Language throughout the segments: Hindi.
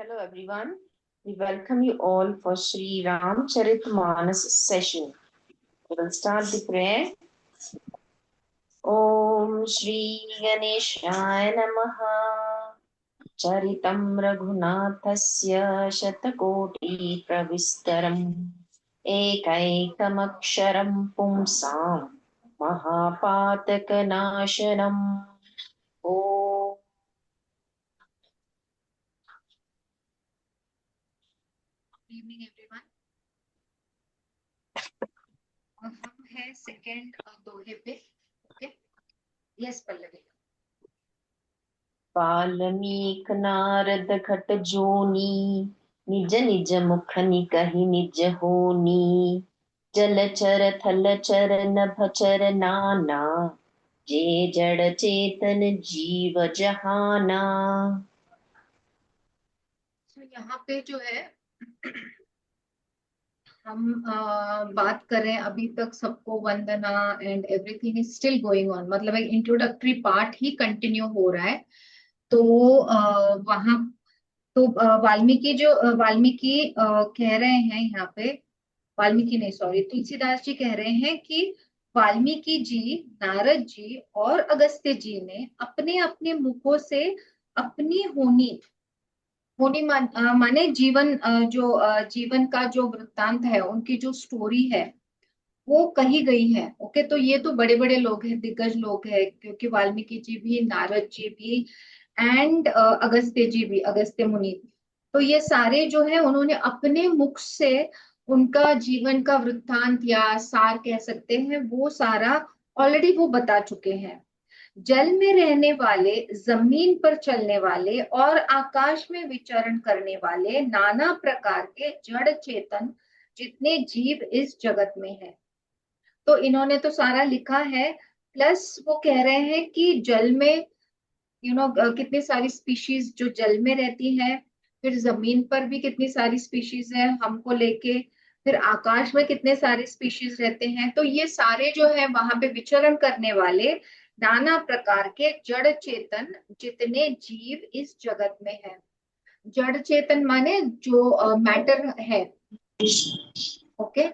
Hello everyone. We welcome you all for Sri Ramcharitmanas session. We will start the prayer. Om Shri Ganeshaya Namaha. Charitam Raghunathasya Shatakoti Pravistaram Ekaikamaksharam Pumsam Mahapataka Om. Good evening everyone. और हम है सेकंड दोहे पे। Okay, yes Pallavi. वाल्मीक नारद घट जोनी निज निज मुख निकहि निज होनी जलचर थलचर नभचर नाना जे जड़ चेतन जीव जहाना। तो यहाँ पे जो है हम बात कर रहे हैं। अभी तक सबको वंदना and everything is still going on, मतलब एक इंट्रोडक्टरी पार्ट ही कंटिन्यू हो रहा है। तो वहां तो वाल्मीकि कह रहे हैं यहाँ पे। वाल्मीकि नहीं, सॉरी, तुलसीदास जी कह रहे हैं कि वाल्मीकि जी, नारद जी और अगस्त्य जी ने अपने अपने मुखों से अपनी होनी होनी माने जीवन, जीवन का जो वृत्तांत है, उनकी जो स्टोरी है वो कही गई है। ओके, तो ये तो बड़े बड़े लोग हैं, दिग्गज लोग हैं, क्योंकि वाल्मीकि जी भी, नारद जी भी एंड अगस्त्य जी भी, अगस्त्य मुनि भी। तो ये सारे जो है उन्होंने अपने मुख से उनका जीवन का वृत्तांत या सार कह सकते हैं, वो सारा ऑलरेडी वो बता चुके हैं। जल में रहने वाले, जमीन पर चलने वाले और आकाश में विचरण करने वाले नाना प्रकार के जड़ चेतन जितने जीव इस जगत में है, तो इन्होंने तो सारा लिखा है। प्लस वो कह रहे हैं कि जल में कितनी सारी स्पीशीज जो जल में रहती हैं, फिर जमीन पर भी कितनी सारी स्पीशीज है हमको लेके, फिर आकाश में कितने सारे स्पीशीज रहते हैं। तो ये सारे जो है वहां पे विचरण करने वाले नाना प्रकार के जड़ चेतन जितने जीव इस जगत में है। जड़ चेतन माने जो मैटर है। ओके,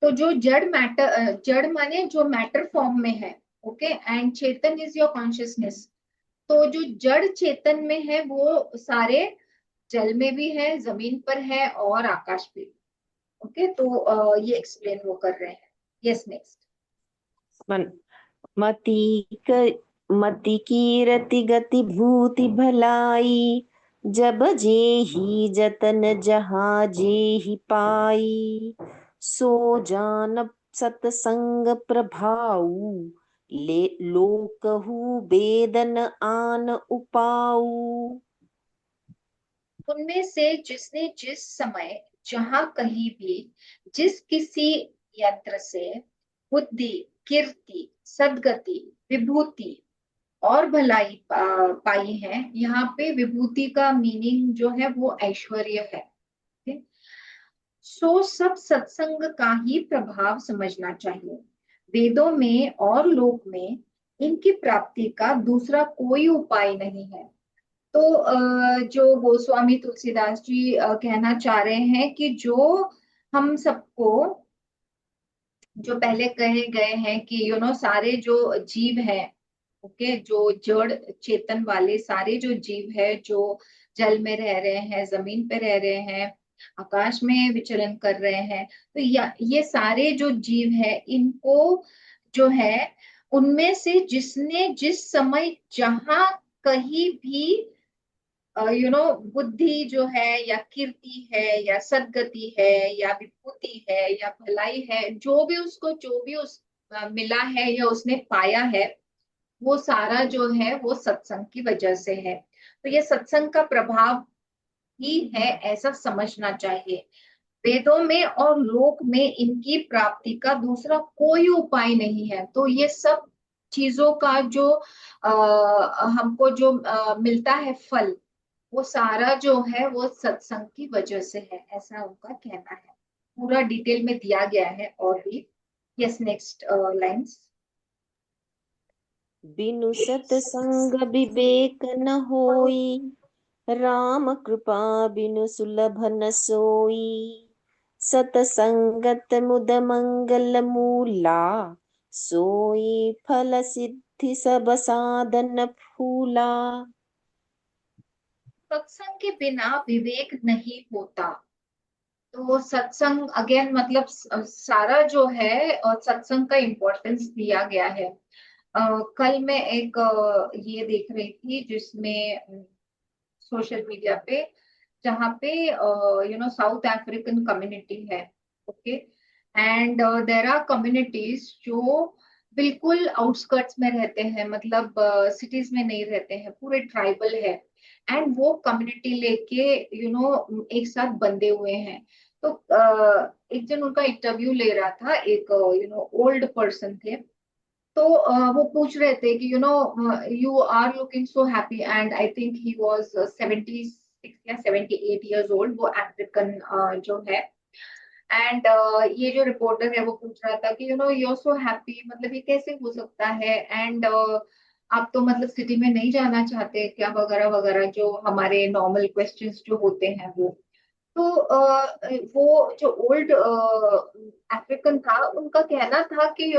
तो जो जड़ मैटर, जड़ माने जो मैटर फॉर्म में है। Okay, and Chetan is your consciousness. तो जो जड़ चेतन में है वो सारे जल में भी है, जमीन पर है और आकाश पे। ओके, तो ये एक्सप्लेन वो कर रहे हैं। Yes, next. मति कीरति गति भूति भलाई जब जेहि जतन जहाँ जेहि पाई सो जान सतसंग प्रभाऊ ले लोकहु बेदन आन उपाऊ। उनमें से जिसने जिस समय जहां कहीं भी जिस किसी यंत्र से बुद्धि, कीर्ति, सदगति, विभूति और भलाई पाई है। यहाँ पे विभूति का मीनिंग जो है वो ऐश्वर्य है। ठीक? सो सब सत्संग का ही प्रभाव समझना चाहिए। वेदों में और लोक में इनकी प्राप्ति का दूसरा कोई उपाय नहीं है। तो जो गोस्वामी तुलसीदास जी कहना चाह रहे हैं कि जो हम सबको, जो पहले कहे गए हैं कि सारे जो जीव हैं, ओके, जो जड़ चेतन वाले सारे जो जीव है, जो जल में रह रहे हैं, जमीन पे रह रहे हैं, आकाश में विचरण कर रहे हैं, तो ये सारे जो जीव है, इनको जो है उनमें से जिसने जिस समय जहां कहीं भी बुद्धि जो है या कीर्ति है या सदगति है या विभूति है या भलाई है, जो भी उस मिला है या उसने पाया है, वो सारा जो है वो सत्संग की वजह से है। तो ये सत्संग का प्रभाव ही है, ऐसा समझना चाहिए। वेदों में और लोक में इनकी प्राप्ति का दूसरा कोई उपाय नहीं है। तो ये सब चीजों का जो हमको जो मिलता है फल, वो सारा जो है वो सत्संग की वजह से है, ऐसा उनका कहना है। पूरा डिटेल में दिया गया है और भी। Yes, next lines. बिनु सतसंग विवेक न होई, राम कृपा बिनु सुलभ न सोई। सतसंगत मुद मंगल मूला, सोई फल सिद्धि सब साधन फूला। सत्संग के बिना विवेक नहीं होता। तो सत्संग अगेन मतलब सारा जो है सत्संग का इम्पोर्टेंस दिया गया है। कल मैं एक ये देख रही थी जिसमें सोशल मीडिया पे, जहाँ पे साउथ अफ्रीकन कम्युनिटी है। Okay. And there are communities जो बिल्कुल आउटस्कर्ट्स में रहते हैं, मतलब सिटीज में नहीं रहते हैं, पूरे ट्राइबल है। एंड वो कम्युनिटी लेके एक साथ बंधे हुए हैं। तो एक जन उनका इंटरव्यू ले रहा था, एक ओल्ड पर्सन थे। तो वो पूछ रहे थे कि you are looking so happy, and I think he was 76 या 78 ईयर्स ओल्ड, वो अफ्रीकन जो है। एंड ये जो रिपोर्टर है वो पूछ रहा था कि यू आर सो हैप्पी, मतलब ये कैसे हो सकता है। एंड आप तो मतलब सिटी में नहीं जाना चाहते क्या, वगैरह वगैरह, जो हमारे नॉर्मल क्वेश्चंस जो होते हैं वो। तो वो जो ओल्ड अफ्रीकन था, उनका कहना था कि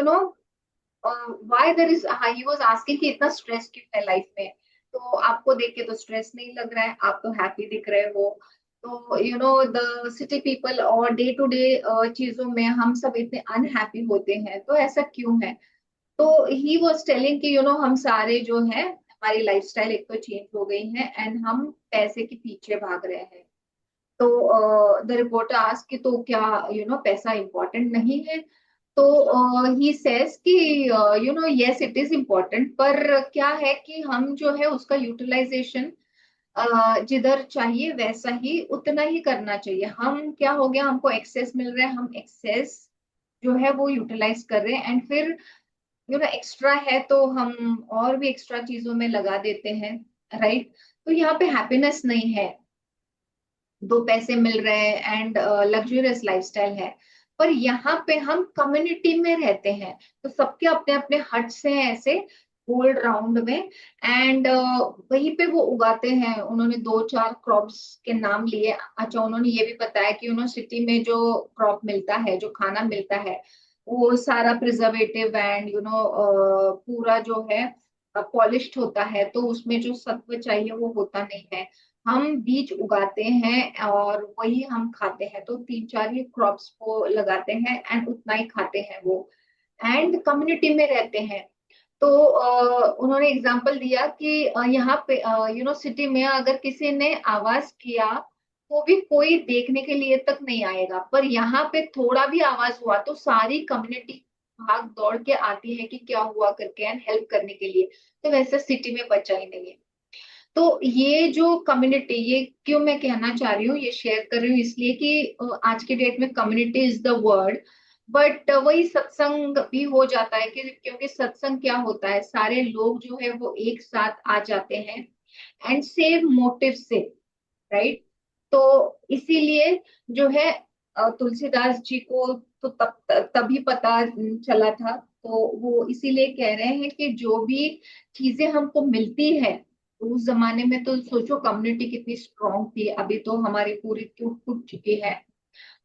why there is, he was asking कि इतना स्ट्रेस क्यों है लाइफ में। तो आपको देख के तो स्ट्रेस नहीं लग रहा है, आप तो हैप्पी दिख रहे हो। तो द सिटी पीपल और डे टू डे चीजों में हम सब इतने अनहैप्पी होते हैं, तो ऐसा क्यों है। तो ही वाज टेलिंग कि हम सारे जो है, हमारी लाइफस्टाइल एक तो चेंज हो गई है एंड हम पैसे के पीछे भाग रहे हैं। तो द रिपोर्टर आस्क कि तो क्या पैसा इंपॉर्टेंट नहीं है। तो ही सेज कि यस इट इज इम्पोर्टेंट, पर क्या है कि हम जो है उसका यूटिलाइजेशन जिधर चाहिए वैसा ही उतना ही करना चाहिए। हम क्या हो गया, हमको एक्सेस मिल रहा है, हम एक्सेस जो है वो यूटिलाइज कर रहे हैं, एंड फिर एक्स्ट्रा है तो हम और भी एक्स्ट्रा चीजों में लगा देते हैं। राइट। तो यहाँ पे हैप्पीनेस नहीं है, दो पैसे मिल रहे हैं एंड लग्जरियस लाइफस्टाइल है। पर यहाँ पे हम कम्युनिटी में रहते हैं, तो सबके अपने अपने हट्स हैं ऐसे गोल राउंड में। एंड वहीं पे वो उगाते हैं। उन्होंने दो चार क्रॉप्स के नाम लिए। अच्छा, उन्होंने ये भी बताया कि यूनिवर्सिटी में जो क्रॉप मिलता है, जो खाना मिलता है, वो सारा प्रिजर्वेटिव एंड पूरा जो है पॉलिश्ड होता है, तो उसमें जो सत्व चाहिए वो होता नहीं है। हम बीज उगाते हैं और वही हम खाते हैं, तो तीन चार ही क्रॉप्स को लगाते हैं एंड उतना ही खाते हैं वो। एंड कम्युनिटी में रहते हैं। तो उन्होंने एग्जांपल दिया कि यहाँ पे सिटी में अगर किसी ने आवाज किया तो भी कोई देखने के लिए तक नहीं आएगा, पर यहाँ पे थोड़ा भी आवाज हुआ तो सारी कम्युनिटी भाग दौड़ के आती है कि क्या हुआ करके एंड हेल्प करने के लिए। तो वैसे सिटी में बचा ही नहीं है। तो ये जो कम्युनिटी, ये क्यों मैं कहना चाह रही हूँ, ये शेयर कर रही हूँ इसलिए कि आज के डेट में community is the word. But वही सत्संग भी हो जाता है कि क्योंकि सत्संग क्या होता है, सारे लोग जो है वो एक साथ आ जाते हैं एंड सेम मोटिव से। राइट। तो इसीलिए जो है तुलसीदास जी को तो तभी पता चला था। तो वो इसीलिए कह रहे हैं कि जो भी चीजें हमको मिलती है, उस जमाने में तो सोचो कम्युनिटी कितनी स्ट्रांग थी, अभी तो हमारी पूरी टूट फूट चुकी है,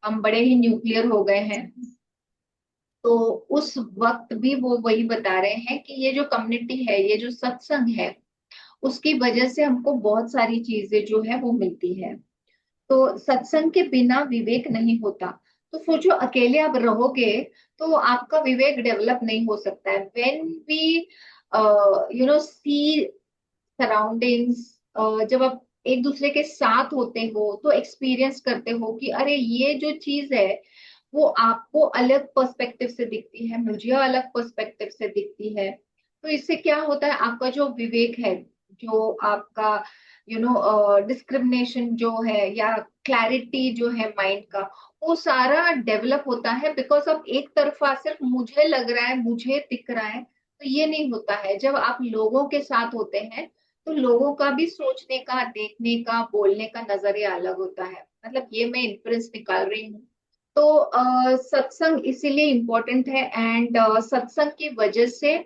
हम बड़े ही न्यूक्लियर हो गए हैं। तो उस वक्त भी वो वही बता रहे हैं कि ये जो कम्युनिटी है, ये जो सत्संग है, उसकी वजह से हमको बहुत सारी चीजें जो है वो मिलती है। तो सत्संग के बिना विवेक नहीं होता। तो सोचो अकेले आप रहोगे तो आपका विवेक डेवलप नहीं हो सकता है। व्हेन वी सी सराउंडिंग्स, जब आप एक दूसरे के साथ होते हो तो एक्सपीरियंस करते हो कि अरे ये जो चीज है वो आपको अलग पर्सपेक्टिव से दिखती है, मुझे अलग पर्सपेक्टिव से दिखती है। तो इससे क्या होता है, आपका जो विवेक है, जो आपका डिस्क्रिमिनेशन जो है या क्लैरिटी जो है माइंड का, वो सारा डेवलप होता है। बिकॉज अब एक तरफा सिर्फ मुझे लग रहा है, मुझे दिख रहा है, तो ये नहीं होता है। जब आप लोगों के साथ होते हैं तो लोगों का भी सोचने का, देखने का, बोलने का नजरिया अलग होता है। मतलब ये मैं इन्फ्लुएंस निकाल रही हूँ। तो सत्संग इसीलिए इम्पोर्टेंट है। एंड सत्संग की वजह से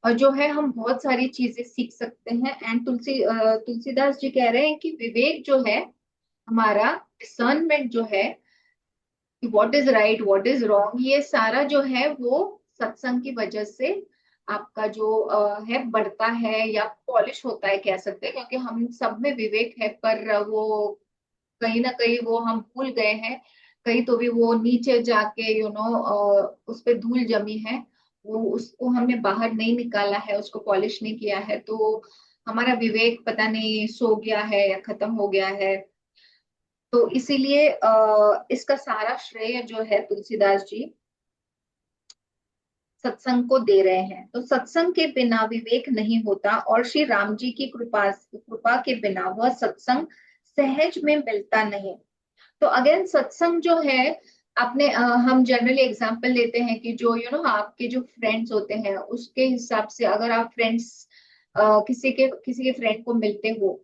जो है हम बहुत सारी चीजें सीख सकते हैं। एंड तुलसीदास जी कह रहे हैं कि विवेक जो है हमारा, डिसर्नमेंट जो है कि what is right what is wrong, ये सारा जो है वो सत्संग की वजह से आपका जो है बढ़ता है या पॉलिश होता है कह सकते हैं, क्योंकि हम सब में विवेक है पर वो कहीं ना कहीं वो हम भूल गए हैं। कहीं तो भी वो नीचे जाके उस पे धूल जमी है, वो उसको हमने बाहर नहीं निकाला है, उसको पॉलिश नहीं किया है, तो हमारा विवेक पता नहीं सो गया है या खत्म हो गया है। तो इसीलिए इसका सारा श्रेय जो है तुलसीदास जी सत्संग को दे रहे हैं। तो सत्संग के बिना विवेक नहीं होता और श्री राम जी की कृपा के बिना वह सत्संग सहज में मिलता नहीं। तो अगेन सत्संग जो है आपने हम जनरली एग्जांपल लेते हैं कि जो आपके जो फ्रेंड्स होते हैं उसके हिसाब से अगर आप फ्रेंड्स किसी के फ्रेंड को मिलते हो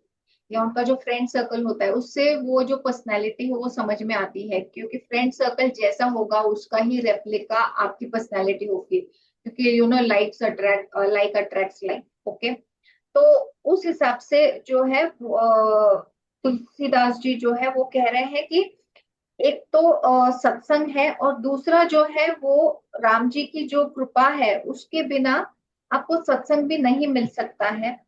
या उनका जो फ्रेंड सर्कल होता है उससे वो जो पर्सनैलिटी है वो समझ में आती है, क्योंकि फ्रेंड सर्कल जैसा होगा उसका ही रेप्लिका आपकी पर्सनैलिटी होगी, क्योंकि likes attract like attracts like. Okay, तो उस हिसाब से जो है तुलसीदास जी जो है वो कह रहे हैं कि एक तो सत्संग है और दूसरा जो है वो राम जी की जो कृपा है उसके बिना आपको सत्संग भी नहीं मिल सकता है।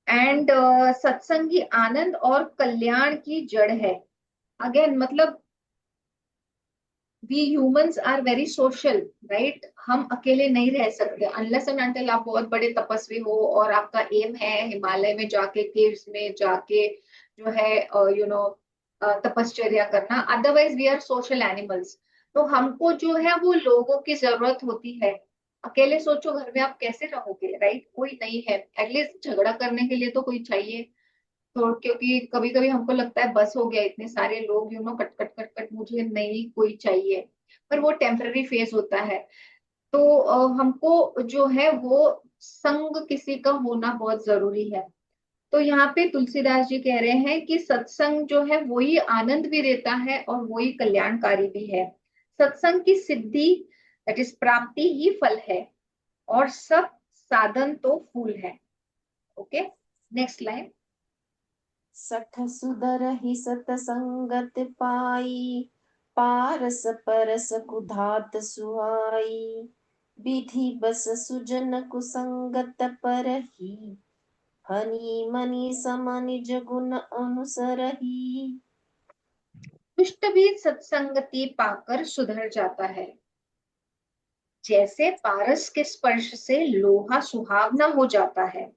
एंड सत्संग ही आनंद और कल्याण की जड़ है। अगेन मतलब we humans are very social, right? हम अकेले नहीं रह सकते अनलेस एंड अनटिल आप बहुत बड़े तपस्वी हो और आपका एम है हिमालय में जाके केव्स में जाके जो है तपश्चर्या करना। Otherwise we are social animals. तो हमको जो है वो लोगों की जरूरत होती है। अकेले सोचो घर में आप कैसे रहोगे, राइट? कोई नहीं है, एटलीस्ट झगड़ा करने के लिए तो कोई चाहिए। तो क्योंकि कभी कभी हमको लगता है बस हो गया इतने सारे लोग, कट कट कट कट, मुझे नहीं कोई चाहिए। पर वो टेम्पररी फेज होता है। तो हमको जो है वो संग किसी का होना बहुत जरूरी है। तो यहाँ पे तुलसीदास जी कह रहे हैं कि सत्संग जो है वही आनंद भी देता है और वही कल्याणकारी भी है। सत्संग की सिद्धि दैट इज प्राप्ति ही फल है और सब साधन तो फूल है। Okay, next line. सठ सुदर ही सतसंगत पाई, पारस परस कुधात सुहाई, विधि बस सुजन कुसंगत पर ही, हनी मनी सम निज गुण अनुसरही। दुष्ट भी सत्संगति पाकर सुधर जाता है, जैसे पारस के स्पर्श से लोहा सुहावना हो जाता है।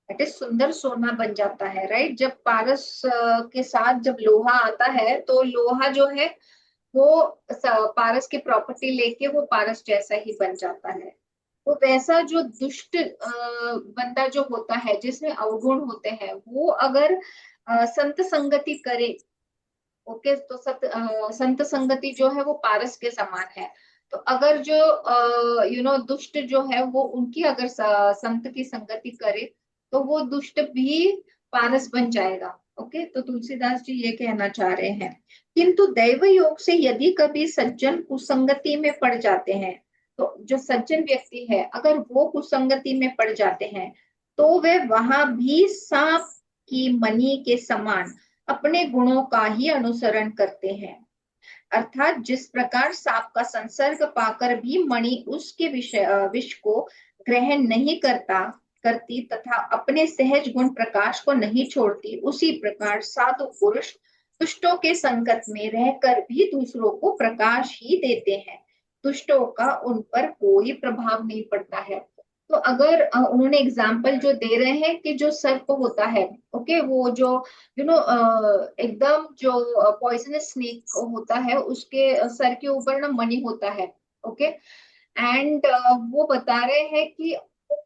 इट इज सुंदर सोना बन जाता है, राइट? जब पारस के साथ जब लोहा आता है तो लोहा जो है वो पारस की प्रॉपर्टी लेके वो पारस जैसा ही बन जाता है। तो वैसा जो दुष्ट बंदा जो होता है जिसमें अवगुण होते हैं वो अगर संत संगति करे, ओके, तो संत संगति जो है वो पारस के समान है। तो अगर जो दुष्ट जो है वो उनकी अगर संत की संगति करे तो वो दुष्ट भी पारस बन जाएगा। ओके, तो तुलसीदास जी ये कहना चाह रहे हैं। किंतु दैव योग से यदि कभी सज्जन कुसंगति में पड़ जाते हैं, तो जो सज्जन व्यक्ति है अगर वो कुसंगति में पड़ जाते हैं तो वे वहां भी सांप की मणि के समान अपने गुणों का ही अनुसरण करते हैं। अर्थात जिस प्रकार सांप का संसर्ग पाकर भी मणि उसके विष को ग्रहण नहीं करती तथा अपने सहज गुण प्रकाश को नहीं छोड़ती, उसी प्रकार साधु पुरुष दुष्टों के संगत में रहकर भी दूसरों को प्रकाश ही देते हैं। दुष्टों का उन पर कोई प्रभाव नहीं पड़ता है। तो अगर उन्होंने एग्जाम्पल जो दे रहे हैं कि जो सर्प होता है, ओके, वो जो एकदम जो पॉइजनस स्नेक होता है उसके सर के ऊपर ना मणि होता है। ओके, एंड वो बता रहे हैं कि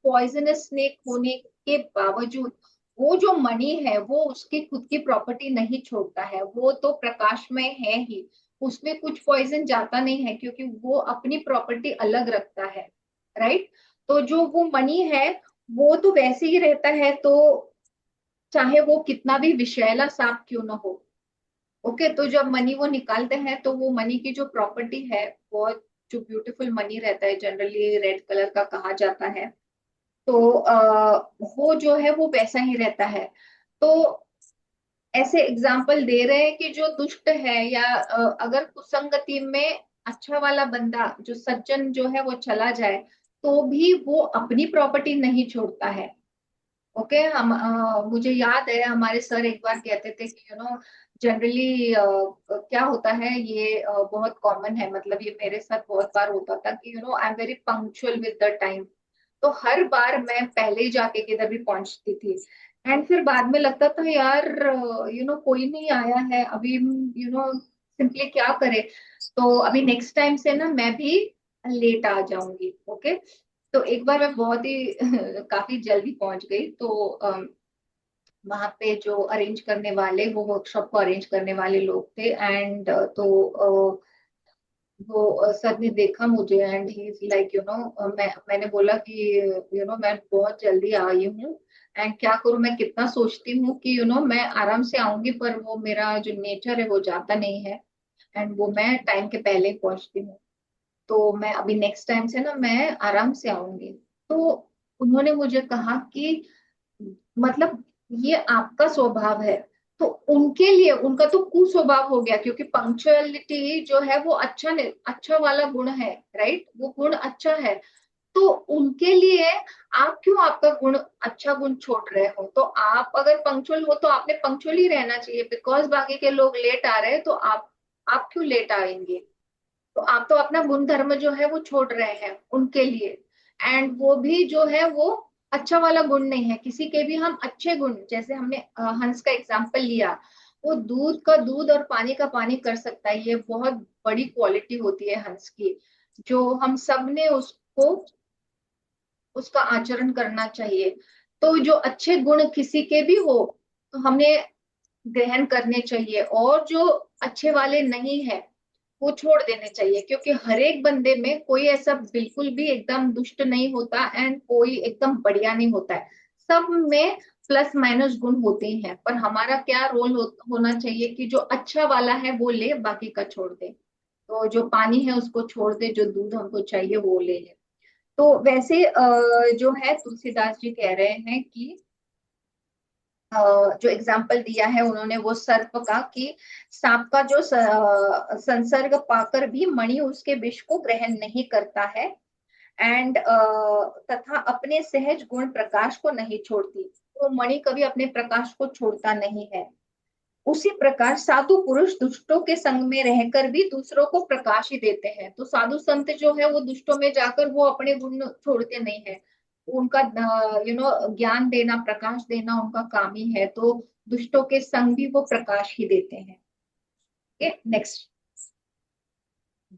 पॉइजनस स्नेक होने के बावजूद वो जो मणि है वो उसकी खुद की प्रॉपर्टी नहीं छोड़ता है, वो तो प्रकाश में है ही, उसमें कुछ पॉइजन जाता नहीं है क्योंकि वो अपनी प्रॉपर्टी अलग रखता है, राइट? तो जो वो मणि है वो तो वैसे ही रहता है, तो चाहे वो कितना भी विषैला सांप क्यों ना हो। ओके, तो जब मनी वो निकालते हैं तो वो मनी की जो प्रॉपर्टी है, बहुत जो ब्यूटीफुल मनी रहता है जनरली रेड कलर का कहा जाता है, तो वो जो है वो वैसा ही रहता है। तो ऐसे एग्जाम्पल दे रहे हैं कि जो दुष्ट है या अगर कुसंगति में अच्छा वाला बंदा जो सज्जन जो है वो चला जाए तो भी वो अपनी प्रॉपर्टी नहीं छोड़ता है। ओके, हम मुझे याद है हमारे सर एक बार कहते थे कि जनरली क्या होता है ये बहुत कॉमन है, मतलब ये मेरे साथ बहुत बार होता था कि I am very punctual with the time. तो हर बार मैं पहले ही जाके किधर भी पहुंचती थी। एंड फिर बाद में लगता था यार कोई नहीं आया है अभी, सिंपली क्या करे। तो अभी नेक्स्ट टाइम से ना मैं भी लेट आ जाऊंगी। ओके, तो एक बार मैं बहुत ही काफी जल्दी पहुंच गई। तो वहां पे जो अरेंज करने वाले, वो वर्कशॉप को अरेंज करने वाले लोग थे। एंड वो सर ने देखा मुझे एंड ही इज लाइक मैंने बोला कि मैं बहुत जल्दी आई हूँ एंड क्या करूँ, मैं कितना सोचती हूँ कि मैं आराम से आऊंगी, पर वो मेरा जो नेचर है वो जाता नहीं है। एंड वो मैं टाइम के पहले ही पहुंचती हूँ। तो मैं अभी नेक्स्ट टाइम से ना मैं आराम से आऊंगी। तो उन्होंने मुझे कहा कि मतलब ये आपका स्वभाव है। तो उनके लिए उनका तो कुस्वभाव हो गया, क्योंकि पंक्चुअलिटी जो है वो अच्छा नहीं, अच्छा वाला गुण है, राइट, वो गुण अच्छा है। तो उनके लिए आप क्यों आपका गुण, अच्छा गुण छोड़ रहे हो? तो आप अगर पंक्चुअल हो तो आपने पंक्चुअल ही रहना चाहिए, बिकॉज बाकी के लोग लेट आ रहे हैं तो आप क्यों लेट आएंगे? तो आप तो अपना गुण धर्म जो है वो छोड़ रहे हैं उनके लिए। एंड वो भी जो है वो अच्छा वाला गुण नहीं है। किसी के भी हम अच्छे गुण, जैसे हमने हंस का एग्जाम्पल लिया, वो दूध का दूध और पानी का पानी कर सकता है, ये बहुत बड़ी क्वालिटी होती है हंस की, जो हम सब ने उसको उसका आचरण करना चाहिए। तो जो अच्छे गुण किसी के भी हो तो हमें ग्रहण करने चाहिए, और जो अच्छे वाले नहीं है वो छोड़ देने चाहिए, क्योंकि हर एक बंदे में कोई ऐसा बिल्कुल भी एकदम दुष्ट नहीं होता एंड कोई एकदम बढ़िया नहीं होता है। सब में प्लस माइनस गुण होते ही हैं, पर हमारा क्या रोल होना चाहिए कि जो अच्छा वाला है वो ले, बाकी का छोड़ दे। तो जो पानी है उसको छोड़ दे, जो दूध हमको चाहिए वो ले ले। तो वैसे जो है तुलसीदास जी कह रहे हैं कि जो एग्जाम्पल दिया है उन्होंने वो सर्प का, कि सांप का जो संसर्ग पाकर भी मणि उसके विष को ग्रहण नहीं करता है। एंड तथा अपने सहज गुण प्रकाश को नहीं छोड़ती। वो मणि कभी अपने प्रकाश को छोड़ता नहीं है। उसी प्रकार साधु पुरुष दुष्टों के संग में रहकर भी दूसरों को प्रकाश ही देते हैं। तो साधु संत जो है वो दुष्टों में जाकर वो अपने गुण छोड़ते नहीं है, उनका ज्ञान देना, प्रकाश देना उनका काम ही है। तो दुष्टों के संग भी वो प्रकाश ही देते हैं। नेक्स्ट।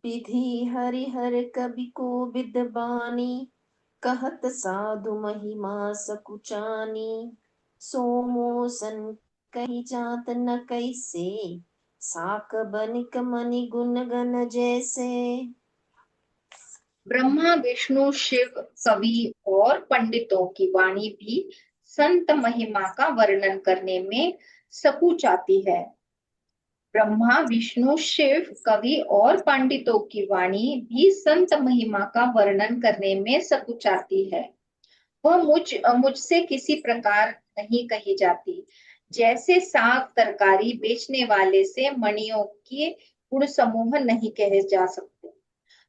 विधि हरिहर कवि को विद्वानी, कहत साधु महिमा सकुचानी। सोमो सन कही जात न कैसे, साक बनिक मनि गुण गन जैसे। ब्रह्मा विष्णु शिव कवि और पंडितों की वाणी भी संत महिमा का वर्णन करने में सकुचाती है। ब्रह्मा विष्णु शिव कवि और पंडितों की वाणी भी संत महिमा का वर्णन करने में सकुचाती है। वह मुझसे किसी प्रकार नहीं कही जाती, जैसे साग तरकारी बेचने वाले से मणियों के गुण समूह नहीं कहे जा सकते।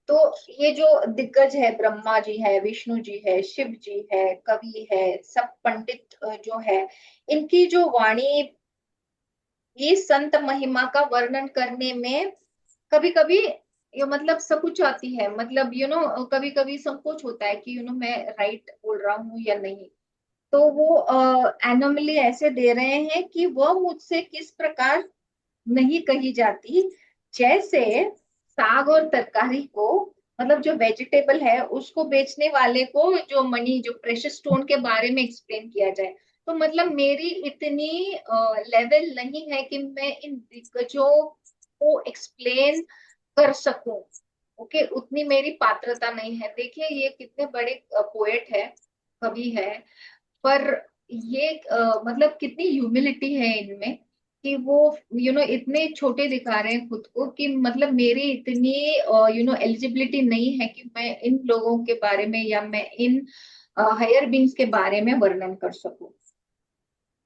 तो ये जो दिग्गज है, ब्रह्मा जी है, विष्णु जी है, शिव जी है, कवि है, सब पंडित जो है, इनकी जो वाणी, ये संत महिमा का वर्णन करने में कभी कभी ये मतलब संकोच आती है, मतलब कभी कभी संकोच होता है कि मैं राइट बोल रहा हूँ या नहीं। तो वो एनोमली ऐसे दे रहे हैं कि वह मुझसे किस प्रकार नहीं कही जाती, जैसे साग और तरकारी को, मतलब जो वेजिटेबल है उसको बेचने वाले को जो मनी, जो प्रेशियस स्टोन के बारे में एक्सप्लेन किया जाए। तो मतलब मेरी इतनी लेवल नहीं है कि मैं इन दिग्गजों को एक्सप्लेन कर सकूं। ओके, उतनी मेरी पात्रता नहीं है। देखिए ये कितने बड़े पोएट है, कवि है, पर ये मतलब कितनी ह्यूमिलिटी है इनमें, कि वो इतने छोटे दिखा रहे हैं खुद को, कि मतलब मेरी इतनी एलिजिबिलिटी नहीं है कि मैं इन लोगों के बारे में या मैं इन हायर बींग्स के बारे में वर्णन कर सको।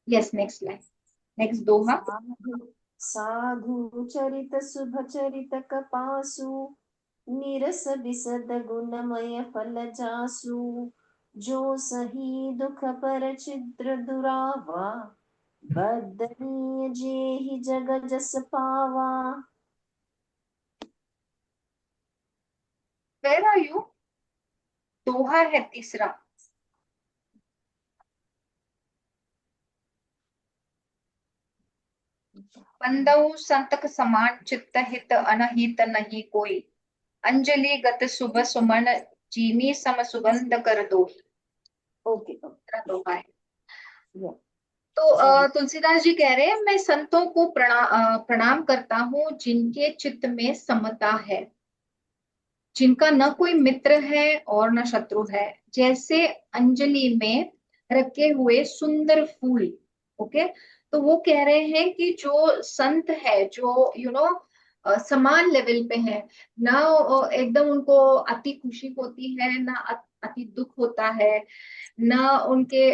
यस, नेक्स्ट लाइन, नेक्स्ट दोहा। साधु साधु चरित शुभ चरित कपासु निरस बिसद गुणमय फल जासु जो सही दुख पर छिद्र दुरावा बदनीय जेहि जग जस पावा। Where are you? दोहा है तीसरा। बंदउ संतक समान चित्त हित अनहित नहीं कोई, अंजलि गत शुभ सुमन जीमी सम सुगंध कर दो। ओके दोहा है। ओके तो सॉरी। तुलसीदास जी कह रहे हैं, मैं संतों को प्रणाम करता हूँ जिनके चित्त में समता है, जिनका न कोई मित्र है और न शत्रु है, जैसे अंजलि में रखे हुए सुंदर फूल। ओके, तो वो कह रहे हैं कि जो संत है, जो समान लेवल पे है, ना एकदम उनको अति खुशी होती है, ना अति दुख होता है, ना उनके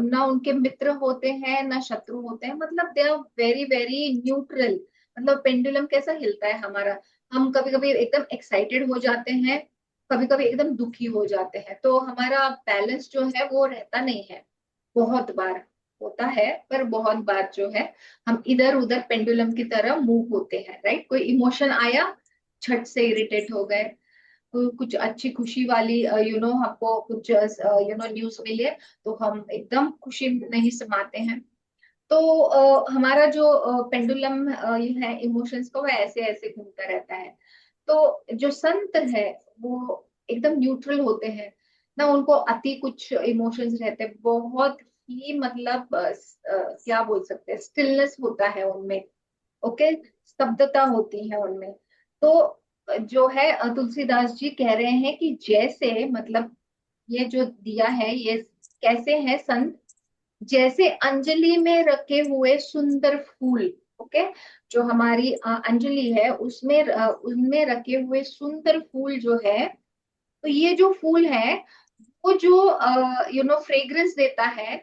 ना उनके मित्र होते हैं ना शत्रु होते हैं, मतलब they are very very neutral. मतलब पेंडुलम कैसा हिलता है हमारा, हम कभी कभी एकदम एक्साइटेड हो जाते हैं, कभी कभी एकदम दुखी हो जाते हैं, तो हमारा बैलेंस जो है वो रहता नहीं है। बहुत बार होता है, पर बहुत बार जो है हम इधर उधर पेंडुलम की तरह मूव होते हैं, राइट। कोई इमोशन आया, झट से इरिटेट हो गए, कुछ अच्छी खुशी वाली हमको कुछ न्यूज मिले, तो हम एकदम खुशी नहीं समाते हैं। तो हमारा जो पेंडुलम ये है इमोशंस का, वो ऐसे ऐसे घूमता रहता है। तो जो संत है वो एकदम न्यूट्रल होते हैं, ना उनको अति कुछ इमोशंस रहते हैं, बहुत ही मतलब क्या बोल सकते हैं, स्टिलनेस होता है उनमें। ओके, स्तब्धता होती है उनमें। तो जो है तुलसीदास जी कह रहे हैं कि जैसे मतलब ये जो दिया है ये कैसे है संत, जैसे अंजलि में रखे हुए सुंदर फूल। ओके, जो हमारी अंजलि है उसमें उनमें रखे हुए सुंदर फूल जो है, तो ये जो फूल है वो जो फ्रेग्रेंस देता है,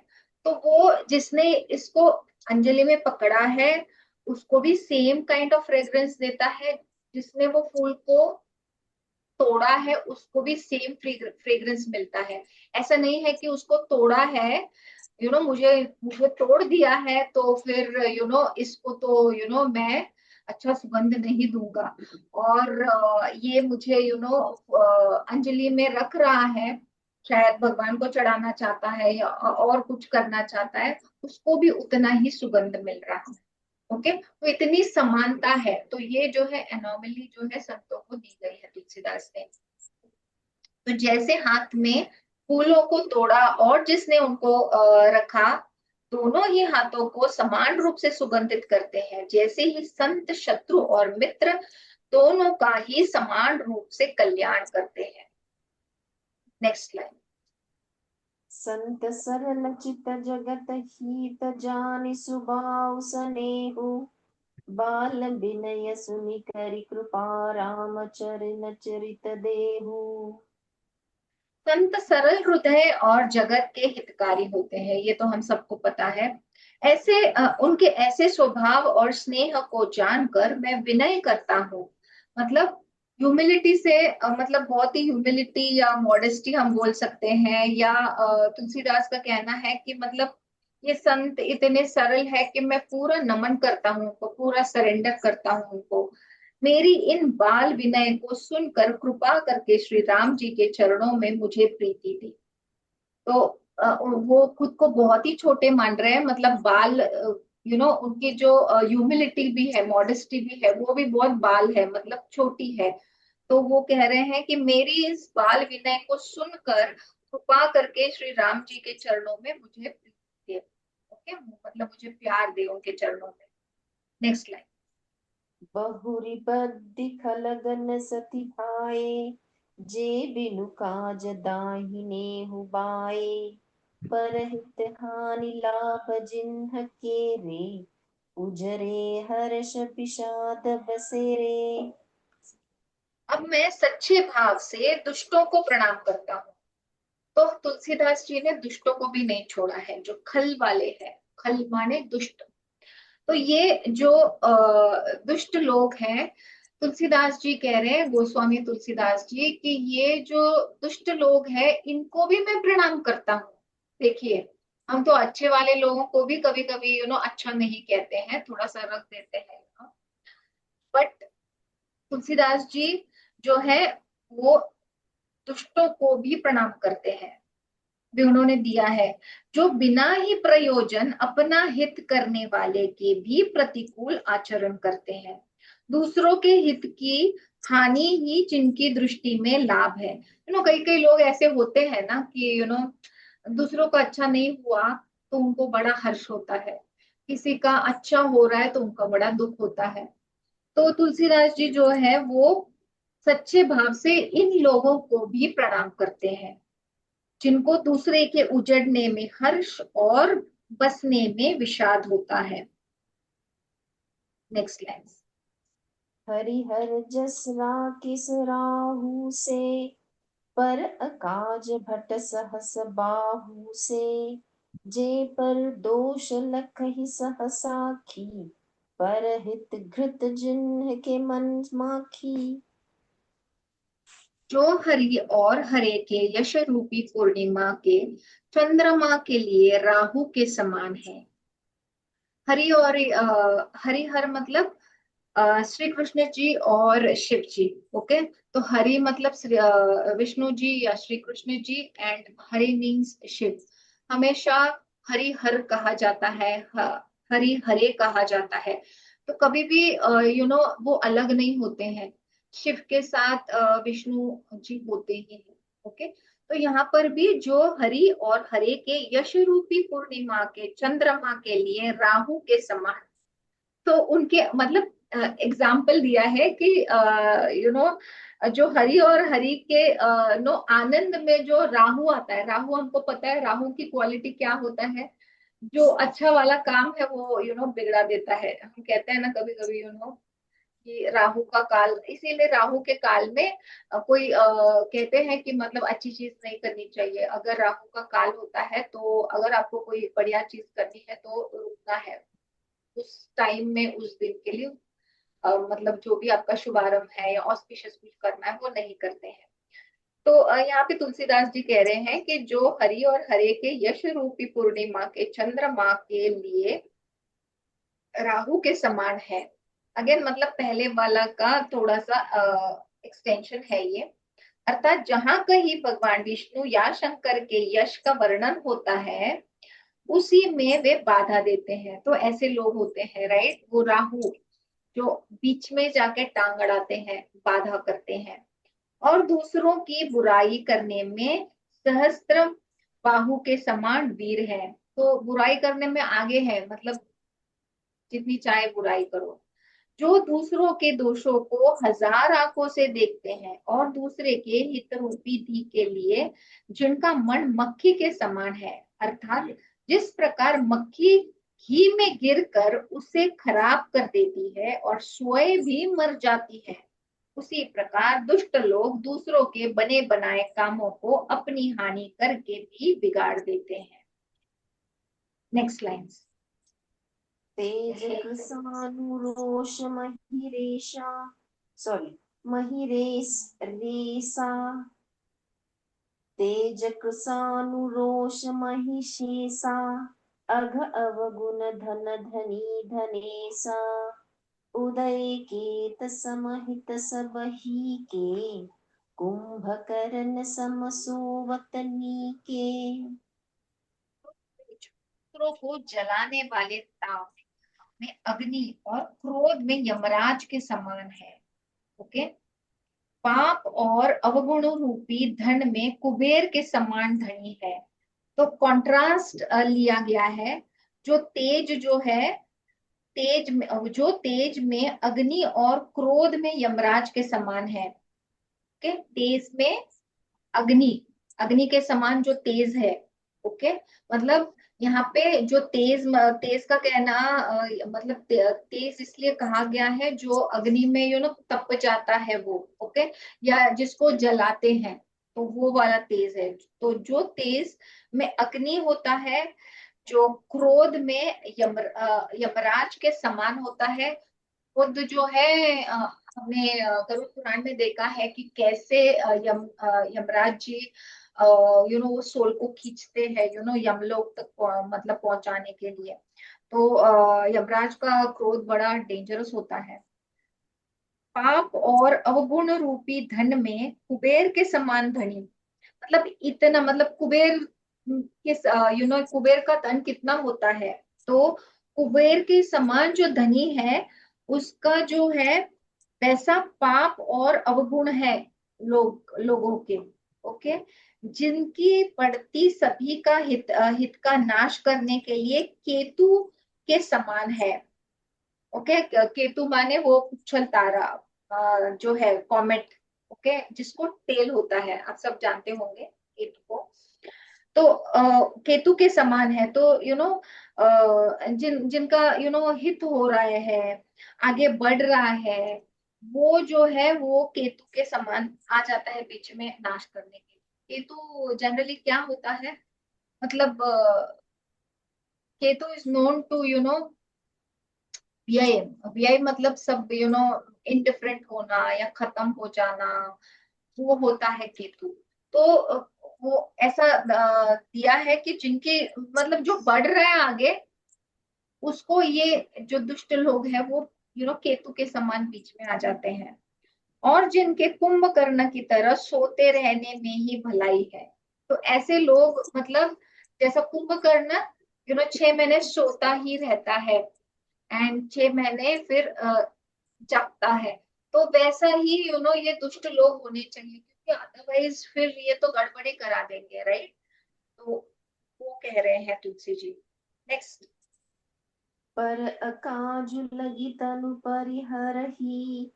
तो वो जिसने इसको अंजलि में पकड़ा है उसको भी सेम काइंड ऑफ फ्रेग्रेंस देता है, जिसने वो फूल को तोड़ा है उसको भी सेम फ्रेग्रेंस मिलता है। ऐसा नहीं है कि उसको तोड़ा है, मुझे मुझे तोड़ दिया है तो फिर इसको तो मैं अच्छा सुगंध नहीं दूंगा, और ये मुझे अंजलि में रख रहा है, शायद भगवान को चढ़ाना चाहता है या और कुछ करना चाहता है, उसको भी उतना ही सुगंध मिल रहा है। ओके, तो इतनी समानता है, तो ये जो है एनोमली जो है संतों को दी गई है तुलसीदास ने। तो जैसे हाथ में फूलों को तोड़ा और जिसने उनको रखा, दोनों ही हाथों को समान रूप से सुगंधित करते हैं, जैसे ही संत शत्रु और मित्र दोनों का ही समान रूप से कल्याण करते हैं। Next line. संत सरल चित जगत हित जानि सुभाव सनेहु बाल विनय सुनि करि कृपा राम चरण चरित देहु। संत सरल हृदय और जगत के हितकारी होते हैं, ये तो हम सबको पता है। ऐसे उनके ऐसे स्वभाव और स्नेह को जानकर मैं विनय करता हूँ। मतलब ह्यूमिलिटी से मतलब बहुत ही ह्यूमिलिटी या मॉडेस्टी हम बोल सकते हैं, या तुलसीदास का कहना है कि मतलब ये संत इतने सरल है कि मैं पूरा नमन करता हूँ उनको, पूरा सरेंडर करता हूँ उनको। मेरी इन बाल विनय को सुनकर कृपा करके श्री राम जी के चरणों में मुझे प्रीति दी। तो वो खुद को बहुत ही छोटे मान रहे हैं, मतलब बाल उनकी जो ह्यूमिलिटी भी है, मॉडेस्टी भी है, वो भी बहुत बाल है, मतलब छोटी है। तो वो कह रहे हैं कि मेरी इस बाल विनय को सुनकर कृपा करके श्री राम जी के चरणों में मुझे प्रीति दे। ओके, मतलब मुझे प्यार दे उनके चरणों में। Next line. बहुरी बद्धी खलगन सति भाए जे बिनु काज दाहिने हुबाए परहित हानि लाभ जिन्ह के रे उजरे हर्ष विषाद बसेरे। अब मैं सच्चे भाव से दुष्टों को प्रणाम करता हूँ। तो तुलसीदास जी ने दुष्टों को भी नहीं छोड़ा है, जो खल वाले हैं, खल माने दुष्ट। तो ये जो दुष्ट लोग हैं, तुलसीदास जी कह रहे हैं, गोस्वामी तुलसीदास जी, कि ये जो दुष्ट लोग हैं इनको भी मैं प्रणाम करता हूँ। देखिए, हम तो अच्छे वाले लोगों को भी कभी कभी अच्छा नहीं कहते हैं, थोड़ा सा रख देते हैं, बट तुलसीदास जी जो है वो दुष्टों को भी प्रणाम करते हैं, भी उन्होंने दिया है। जो बिना ही प्रयोजन अपना हित करने वाले के भी प्रतिकूल आचरण करते हैं, दूसरों के हित की हानि ही जिनकी दृष्टि में लाभ है। कई कई लोग ऐसे होते हैं ना कि दूसरों का अच्छा नहीं हुआ तो उनको बड़ा हर्ष होता है, किसी का अच्छा हो रहा है तो उनका बड़ा दुख होता है। तो तुलसीदास जी जो है वो सच्चे भाव से इन लोगों को भी प्रणाम करते हैं, जिनको दूसरे के उजड़ने में हर्ष और बसने में विषाद होता है। Next line. हरिहर जस राकिस राहु से, पर अकाज भट सहस बाहु से। जे पर दोष लखहि सहसाखी, पर हित घृत जिन्ह के मन माखी। जो हरि और हरे के यश रूपी पूर्णिमा के चंद्रमा के लिए राहु के समान है। हरि और हरिहर मतलब श्री कृष्ण जी और शिव जी। ओके, तो हरि मतलब विष्णु जी या श्री कृष्ण जी, एंड हरि मीन्स शिव। हमेशा हरि हर कहा जाता है, हरि हरे कहा जाता है। तो कभी भी वो अलग नहीं होते हैं, शिव के साथ विष्णु जी होते ही हैं। ओके, तो यहाँ पर भी जो हरि और हरे के यश रूपी पूर्णिमा के चंद्रमा के लिए राहु के समान, तो उनके मतलब एग्जाम्पल दिया है कि जो हरि और हरि के नो आनंद में जो राहु आता है, राहु हमको पता है राहु की क्वालिटी क्या होता है, जो अच्छा वाला काम है वो बिगड़ा देता है। हम कहते हैं ना कभी कभी कि राहु का काल, इसीलिए राहु के काल में कोई कहते हैं कि मतलब अच्छी चीज नहीं करनी चाहिए। अगर राहु का काल होता है तो अगर आपको कोई बढ़िया चीज करनी है तो रुकना है उस टाइम में, उस दिन के लिए। मतलब जो भी आपका शुभारंभ है या ऑस्पिशियस कुछ करना है वो नहीं करते हैं। तो यहाँ पे तुलसीदास जी कह रहे हैं कि जो हरि और हरे के यश रूपी पूर्णिमा के चंद्रमा के लिए राहु के समान है। अगेन मतलब पहले वाला का थोड़ा सा एक्सटेंशन है ये। अर्थात जहां कहीं भगवान विष्णु या शंकर के यश का वर्णन होता है उसी में वे बाधा देते हैं। तो ऐसे लोग होते हैं, राइट, वो राहु जो बीच में जाके टांग अड़ाते हैं, बाधा करते हैं, और दूसरों की बुराई करने में सहस्त्र बाहु के समान वीर है। तो बुराई करने में आगे है, मतलब जितनी चाहे बुराई करो। जो दूसरों के दोषों को हजार आंखों से देखते हैं और दूसरे के हित रूपी धी के लिए जिनका मन मक्खी के समान है, अर्थात जिस प्रकार मक्खी घी में गिरकर उसे खराब कर देती है और स्वयं भी मर जाती है, उसी प्रकार दुष्ट लोग दूसरों के बने बनाए कामों को अपनी हानि करके भी बिगाड़ देते हैं। Next line. तेज कृसानुरोष महिरेशा, सॉरी, महिरेश रेसा। तेज कृसानुरोष महिषेसा, अघ अवगुण धन धनी धनेसा। उदय केत समहित सबही के, कुंभकर्ण समसोवतनी के। शत्रुओं को जलाने वाले ताप में अग्नि और क्रोध में यमराज के समान है। ओके, पाप और अवगुण रूपी धन में कुबेर के समान धनी है। तो कॉन्ट्रास्ट लिया गया है। जो तेज जो है, तेज में, जो तेज में अग्नि और क्रोध में यमराज के समान है। ओके, तेज में अग्नि, अग्नि के समान जो तेज है। ओके, मतलब यहाँ पे जो तेज, तेज का कहना मतलब तेज इसलिए कहा गया है जो अग्नि में तप जाता है वो। ओके, या जिसको जलाते हैं। तो वो वाला तेज है। तो जो तेज में अग्नि होता है, जो क्रोध में यमराज के समान होता है। खुद जो है हमने गरुड़ पुराण में देखा है कि कैसे यमराज जी वो सोल को खींचते हैं यमलोक तक मतलब पहुंचाने के लिए। तो यमराज का क्रोध बड़ा डेंजरस होता है। पाप और अवगुण रूपी धन में कुबेर के समान धनी, मतलब इतना, मतलब कुबेर किस कुबेर का धन कितना होता है, तो कुबेर के समान जो धनी है उसका जो है वैसा पाप और अवगुण है लोगों के। ओके, जिनकी बढ़ती सभी का हित का नाश करने के लिए केतु के समान है। ओके, केतु माने वो उछल तारा, जो है कॉमेट। ओके, जिसको टेल होता है, आप सब जानते होंगे केतु को। तो केतु के समान है, तो जिनका हित हो रहा है, आगे बढ़ रहा है, वो जो है वो केतु के समान आ जाता है बीच में नाश करने के लिए। केतु जनरली क्या होता है, मतलब केतु इज नोन टू व्यय। व्यय मतलब सब इनडिफरेंट होना या खत्म हो जाना, वो होता है केतु। तो वो ऐसा दिया है कि जिनके मतलब जो बढ़ रहा है आगे, उसको ये जो दुष्ट लोग हैं वो केतु के समान बीच में आ जाते हैं। और जिनके कुंभकर्ण की तरह सोते रहने में ही भलाई है। तो ऐसे लोग मतलब जैसा कुंभकर्ण 6 महीने सोता ही रहता है एंड 6 महीने फिर जगता है। तो वैसा ही ये दुष्ट लोग होने चाहिए, क्योंकि अदरवाइज फिर ये तो गड़बड़ी करा देंगे, राइट। तो वो कह रहे हैं तुलसी जी। नेक्स्ट। पर अकाजु लगी तनु परिहरही,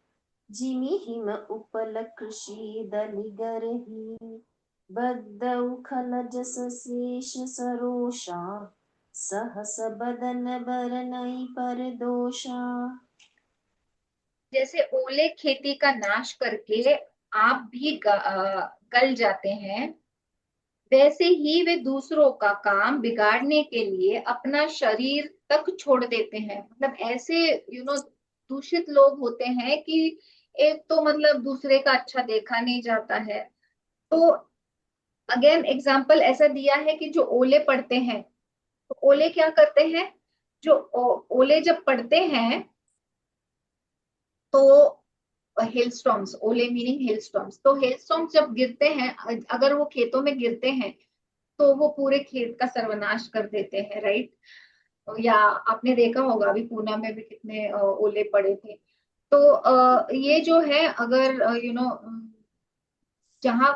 जिमि हिम उपल कृषि दलिगरही, बद्धौ खल जस शेष सरोषा, सहस बदन बरनई पर दोषा। जैसे ओले खेती का नाश करके आप भी गल जाते हैं, वैसे ही वे दूसरों का काम बिगाड़ने के लिए अपना शरीर तक छोड़ देते हैं। मतलब ऐसे दूषित लोग होते हैं कि एक तो मतलब दूसरे का अच्छा देखा नहीं जाता है। तो अगेन एग्जाम्पल ऐसा दिया है कि जो ओले पड़ते हैं, तो ओले क्या करते हैं, जो ओले जब पड़ते हैं तो हेल स्टॉर्म्स, ओले मीनिंग हेल स्टॉर्म्स, तो हेल स्टॉर्म्स जब गिरते हैं, अगर वो खेतों में गिरते हैं तो वो पूरे खेत का सर्वनाश कर देते हैं, राइट। या आपने देखा होगा अभी पूना में भी कितने ओले पड़े थे। तो ये जो है अगर जहाँ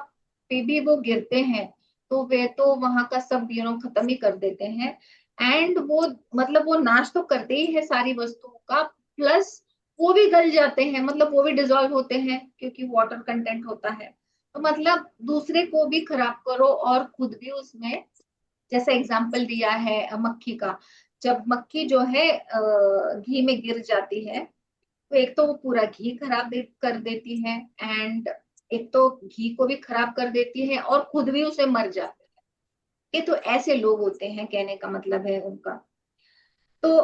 पे भी वो गिरते हैं तो वे तो वहां का सब खत्म ही कर देते हैं। एंड वो मतलब वो नाश तो करते ही है सारी वस्तुओं का, प्लस वो भी गल जाते हैं, मतलब वो भी डिजोल्व होते हैं क्योंकि वाटर कंटेंट होता है। तो मतलब दूसरे को भी खराब करो और खुद भी उसमें, जैसा एग्जाम्पल दिया है मक्खी का। जब मक्खी जो है घी में गिर जाती है, तो एक तो वो पूरा घी खराब कर देती है, एंड एक तो घी को भी खराब कर देती है और खुद भी उसे मर जाते हैं। ये तो ऐसे लोग होते हैं, कहने का मतलब है उनका। तो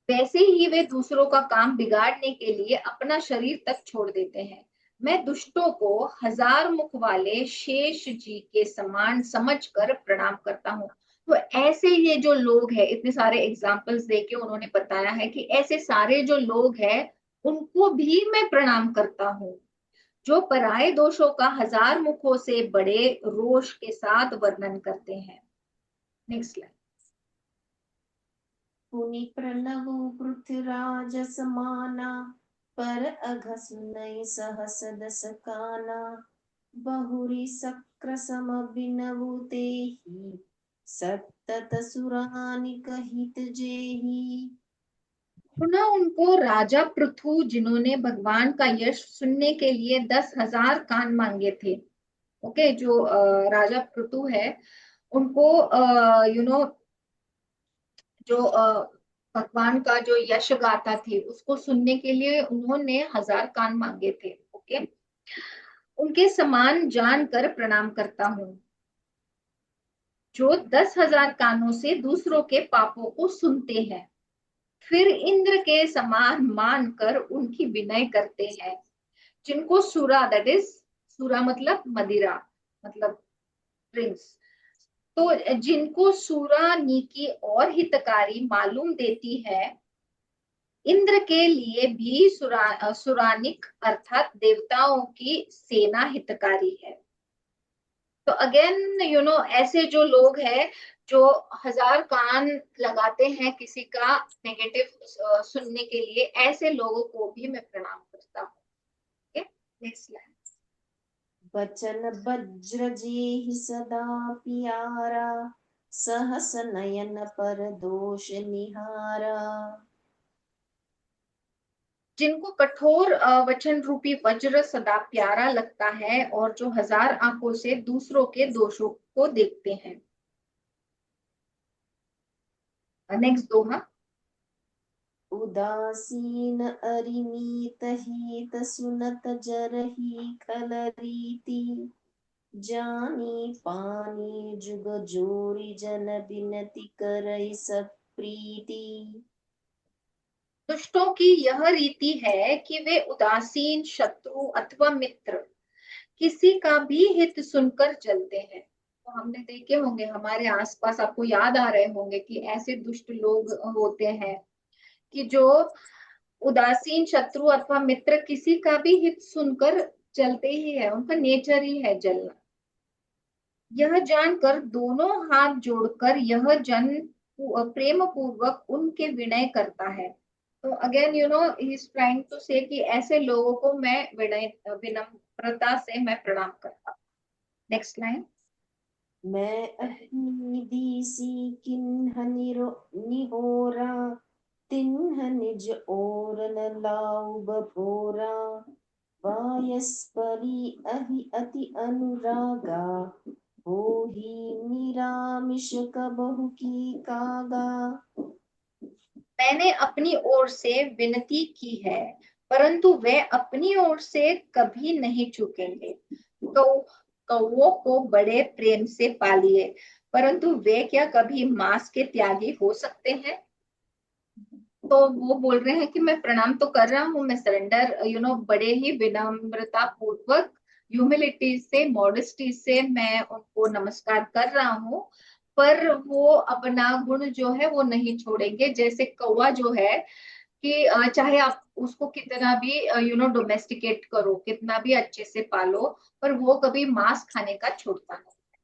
वैसे ही वे दूसरों का काम बिगाड़ने के लिए अपना शरीर तक छोड़ देते हैं। मैं दुष्टों को हजार मुख वाले शेष जी के समान समझकर प्रणाम करता हूँ। तो ऐसे ये जो लोग हैं, इतने सारे एग्जाम्पल्स देके उन्होंने बताया है कि ऐसे सारे जो लोग हैं उनको भी मैं प्रणाम करता हूँ, जो पराये दोषों का हजार मुखों से बड़े रोष के साथ वर्णन करते हैं। Next line. पुनि प्रणवु पृथ्वीराज समाना, पर अघस नय सहस दस काना, बहुरी सक्र सम बिनवु तेहि, सत्तत सुरानिक हित जेहि। पुनः उनको राजा पृथु, जिन्होंने भगवान का यश सुनने के लिए 10,000 कान मांगे थे। ओके, जो राजा पृथु है, उनको जो भगवान का जो यश गाथा थी उसको सुनने के लिए उन्होंने 1000 कान मांगे थे। ओके, उनके समान जानकर प्रणाम करता हूँ, जो 10,000 कानों से दूसरों के पापों को सुनते हैं, फिर इंद्र के समान मानकर उनकी विनय करते हैं, जिनको सुरा, दैट इज सुरा मतलब मदिरा, मतलब ड्रिंक्स, तो जिनको सुरा नीकी और हितकारी मालूम देती है, इंद्र के लिए भी सुरानिक अर्थात देवताओं की सेना हितकारी है। तो अगेन ऐसे जो लोग हैं जो 1000 कान लगाते हैं किसी का नेगेटिव सुनने के लिए, ऐसे लोगों को भी मैं प्रणाम करता हूँ। Next line. वचन वज्र जेहि सदा प्यारा, सहस नयन पर दोष निहारा। जिनको कठोर वचन रूपी वज्र सदा प्यारा लगता है और जो 1000 आंखों से दूसरों के दोषों को देखते हैं। नेक्स्ट दोहा। उदासीन अरिनीत हित सुनत जरहि खल रीति, जानी पानी जुग जोरी जन बिनती करई सब प्रीति। दुष्टों की यह रीति है कि वे उदासीन, शत्रु अथवा मित्र किसी का भी हित सुनकर जलते हैं। तो हमने देखे होंगे हमारे आसपास, आपको याद आ रहे होंगे कि ऐसे दुष्ट लोग होते हैं कि जो उदासीन, शत्रु अथवा मित्र किसी का भी हित सुनकर जलते ही है, उनका नेचर ही है जलना। यह जानकर दोनों हाथ जोड़कर यह जन प्रेम पूर्वक उनके विनय करता है। तो again he is trying to say कि ऐसे लोगों को मैं विनय, विनम्रता से मैं प्रणाम करता हूँ। Next line. मैं अहि दीसी किन्ह निहोरा, तिन्ह निज ओर न लाऊ बभोरा। वायस्परि अहि अति अनुरागा, होहि निरामिष कबहु की कागा। मैंने अपनी ओर से विनती की है, परंतु वे अपनी ओर से कभी नहीं चूकेंगे। तो कौओं को बड़े प्रेम से पालिए, परंतु वे क्या कभी मांस के त्यागी हो सकते हैं? तो वो बोल रहे हैं कि मैं प्रणाम तो कर रहा हूँ, मैं सरेंडर बड़े ही विनम्रता पूर्वक, ह्यूमिलिटी से, मॉडेस्टी से मैं उनको नमस्कार कर रहा हूँ, पर वो अपना गुण जो है वो नहीं छोड़ेंगे। जैसे कौवा जो है कि चाहे आप उसको कितना भी डोमेस्टिकेट करो, कितना भी अच्छे से पालो, पर वो कभी मांस खाने का छोड़ता नहीं।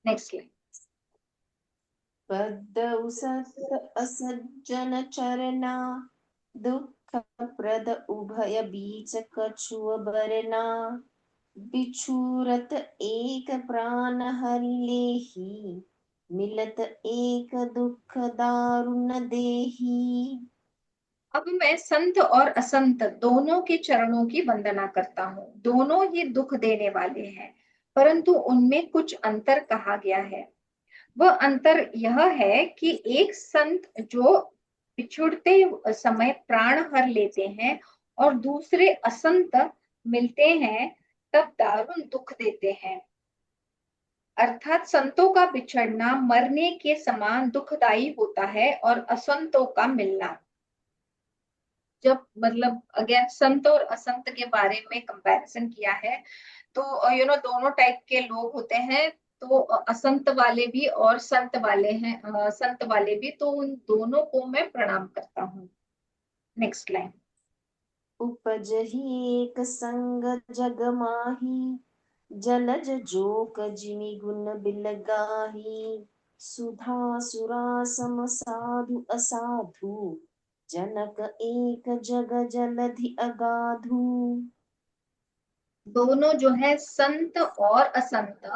Next line. पद्दौ सत असज्जन चरना, दुख प्रद उभय बीच कछुअ बरना। बिछुरत एक प्राण हरि लेहि, मिलत एक दुख दारुण देहि। अब मैं संत और असंत दोनों के चरणों की वंदना करता हूँ। दोनों ही दुख देने वाले हैं, परंतु उनमें कुछ अंतर कहा गया है। वह अंतर यह है कि एक संत जो बिछुड़ते समय प्राण हर लेते हैं और दूसरे असंत मिलते हैं तब दारुण दुख देते हैं। अर्थात संतों का बिछड़ना मरने के समान दुखदाई होता है और असंतों का मिलना, जब मतलब अगेन संत और असंत के बारे में कंपैरिजन किया है, तो दोनों टाइप के लोग होते हैं। तो असंत वाले भी और संत वाले हैं, संत वाले भी, तो उन दोनों को मैं प्रणाम करता हूँ। Next line. उपजहि एक संग जग माही, जलज जोक जिमि गुण बिलगाही। सुधा सुरा सम साधु असाधु, जनक एक जग जलधि अगाधु। दोनों जो है संत और असंत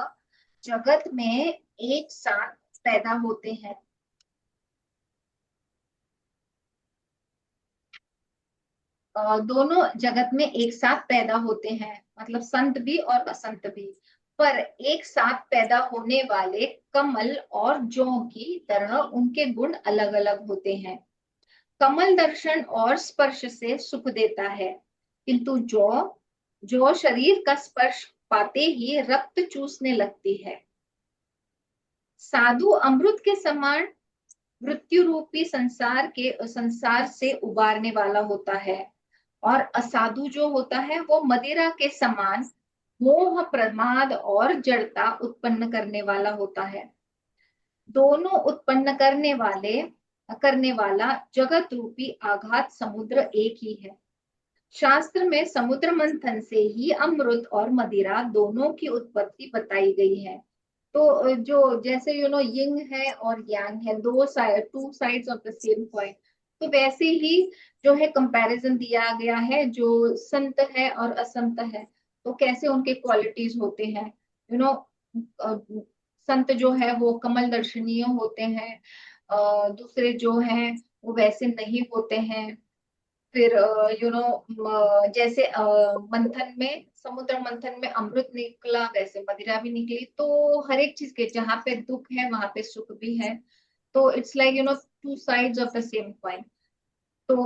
जगत में एक साथ पैदा होते हैं। दोनों जगत में एक साथ पैदा होते हैं, मतलब संत भी और असंत भी, पर एक साथ पैदा होने वाले कमल और जौ की तरह उनके गुण अलग अलग होते हैं। कमल दर्शन और स्पर्श से सुख देता है, किंतु जौ जो शरीर का स्पर्श पाते ही रक्त चूसने लगती है। साधु अमृत के समान मृत्यु रूपी संसार से उबारने वाला होता है, और असाधु जो होता है वो मदिरा के समान मोह, प्रमाद और जड़ता उत्पन्न करने वाला होता है। दोनों उत्पन्न करने वाला जगत रूपी आघात समुद्र एक ही है। शास्त्र में समुद्र मंथन से ही अमृत और मदिरा दोनों की उत्पत्ति बताई गई है। तो जो जैसे यिंग है और यांग है, two sides of the same coin, तो वैसे ही जो है कंपैरिजन दिया गया है, जो संत है और असंत है, तो कैसे उनके क्वालिटीज होते हैं। यू नो संत जो है वो कमल दर्शनीय होते हैं, दूसरे जो हैं वो वैसे नहीं होते हैं। फिर जैसे मंथन में, समुद्र मंथन में अमृत निकला, वैसे मदिरा भी निकली। तो हर एक चीज के जहाँ पे दुख है वहां पे सुख भी है। तो it's like two sides of the same coin. तो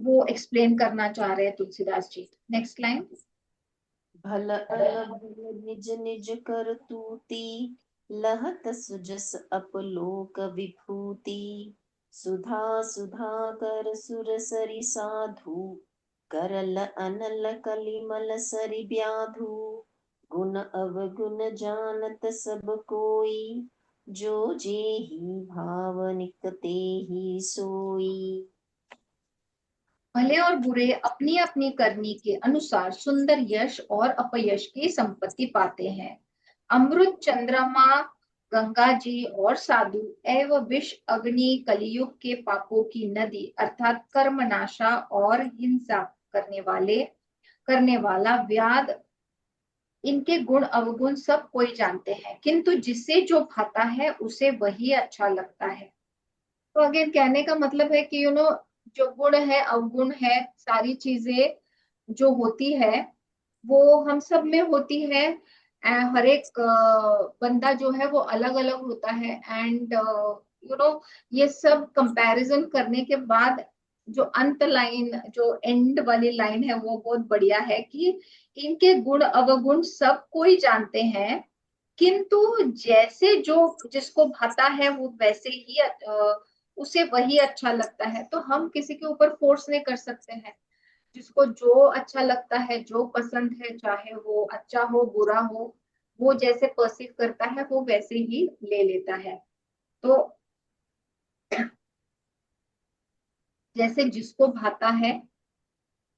वो एक्सप्लेन करना चाह रहे हैं तुलसीदास जी। Next line. भल अलग निज निज कर तूती, लहत सुजस अपलोक विभूति। सुधा सुधा कर सुर सरि साधु, करल अनल कलिमल सरि ब्याधु। गुण अवगुण जानत सब कोई, जो जेहि भावनिक तेहि सोई। भले और बुरे अपनी अपनी करनी के अनुसार सुंदर यश और अपयश की संपत्ति पाते हैं। अमृत, चंद्रमा, गंगा जी और साधु एवं विष, अग्नि, कलियुग के पापों की नदी अर्थात कर्मनाशा और हिंसा करने वाला व्याध, इनके गुण अवगुण सब कोई जानते हैं, किंतु जिसे जो भाता है उसे वही अच्छा लगता है। तो अगेन कहने का मतलब है कि जो गुण है, अवगुण है, सारी चीजें जो होती है वो हम सब में होती है। हर एक बंदा जो है वो अलग अलग होता है। एंड ये सब कंपैरिजन करने के बाद जो अंत लाइन, जो एंड वाली लाइन है, वो बहुत बढ़िया है कि इनके गुण अवगुण सब कोई जानते हैं, किंतु जैसे जो जिसको भाता है वो वैसे ही उसे वही अच्छा लगता है। तो हम किसी के ऊपर फोर्स नहीं कर सकते हैं। जिसको जो अच्छा लगता है, जो पसंद है, चाहे वो अच्छा हो बुरा हो, वो जैसे परसीव करता है वो वैसे ही ले लेता है। तो जैसे जिसको भाता है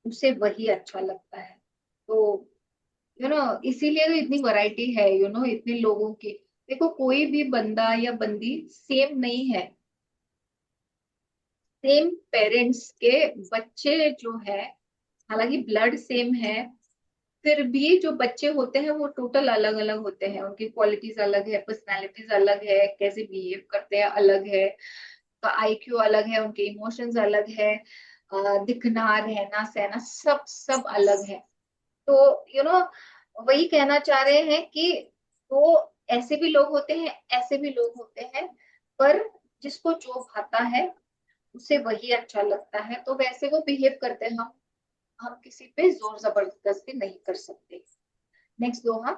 उसे वही अच्छा लगता है। तो इसीलिए तो इतनी वैरायटी है, इतने लोगों की। देखो कोई भी बंदा या बंदी सेम नहीं है। सेम पेरेंट्स के बच्चे जो है, हालांकि ब्लड सेम है, फिर भी जो बच्चे होते हैं वो टोटल अलग अलग होते हैं। उनकी क्वालिटीज अलग है, पर्सनालिटीज अलग है, कैसे बिहेव करते हैं अलग है, आईक्यू अलग है, उनके इमोशंस अलग है, दिखना, रहना सहना सब सब अलग है। तो वही कहना चाह रहे हैं कि वो ऐसे भी लोग होते हैं, ऐसे भी लोग होते हैं, पर जिसको जो भाता है उसे वही अच्छा लगता है, तो वैसे वो बिहेव करते हैं। हम किसी पे जोर जबरदस्ती नहीं कर सकते। नेक्स्ट दोहा।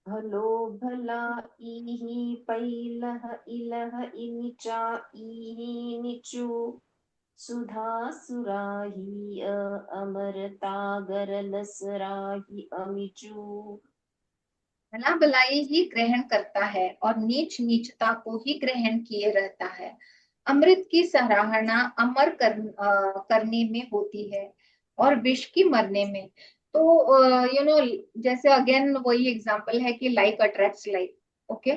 भलो भला इहि पैलह इलह इनिचा इहि निचु। सुधा सुराही अमरता गरल सराही अमिचू। भला भलाई ही ग्रहण करता है और नीच नीचता को ही ग्रहण किए रहता है। अमृत की सराहना करने में होती है और विष की मरने में। तो जैसे अगेन वही एग्जांपल है कि लाइक अट्रैक्ट्स लाइक। ओके।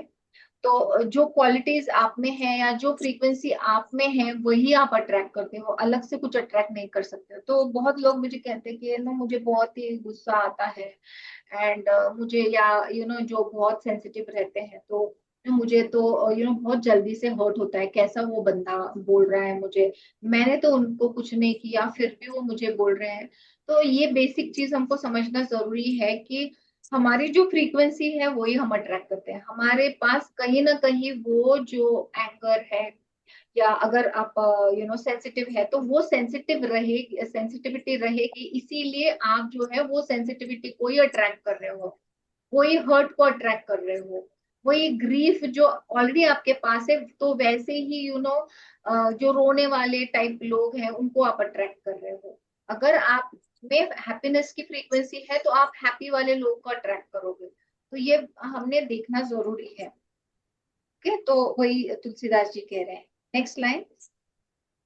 तो जो क्वालिटीज आप में है या जो फ्रीक्वेंसी आप में है वही आप अट्रैक्ट करते हो, अलग से कुछ अट्रैक्ट नहीं कर सकते हो। तो बहुत लोग मुझे कहते हैं कि मुझे बहुत ही गुस्सा आता है, एंड मुझे, या जो बहुत सेंसिटिव रहते हैं, तो मुझे तो बहुत जल्दी से हर्ट होता है, कैसा वो बंदा बोल रहा है मुझे, मैंने तो उनको कुछ नहीं किया फिर भी वो मुझे बोल रहे हैं। तो ये बेसिक चीज हमको समझना जरूरी है कि हमारी जो फ्रीक्वेंसी है वही हम अट्रैक्ट करते हैं। हमारे पास कहीं ना कहीं वो जो एंगर है या अगर आप सेंसिटिव है तो वो सेंसिटिव रहे, सेंसिटिविटी रहेगी, इसीलिए आप जो है वो सेंसिटिविटी को ही अट्रैक्ट कर रहे हो, वही हर्ट को अट्रैक्ट कर रहे हो, वही ग्रीफ जो ऑलरेडी आपके पास है, तो वैसे ही जो रोने वाले टाइप लोग हैं उनको आप अट्रैक्ट कर रहे हो। अगर आप में हैप्पीनेस की फ्रीक्वेंसी है तो आप हैप्पी वाले लोग को अट्रैक्ट करोगे, तो ये हमने देखना जरूरी है। ओके, तो वही तुलसीदास जी कह रहे हैं। Next line.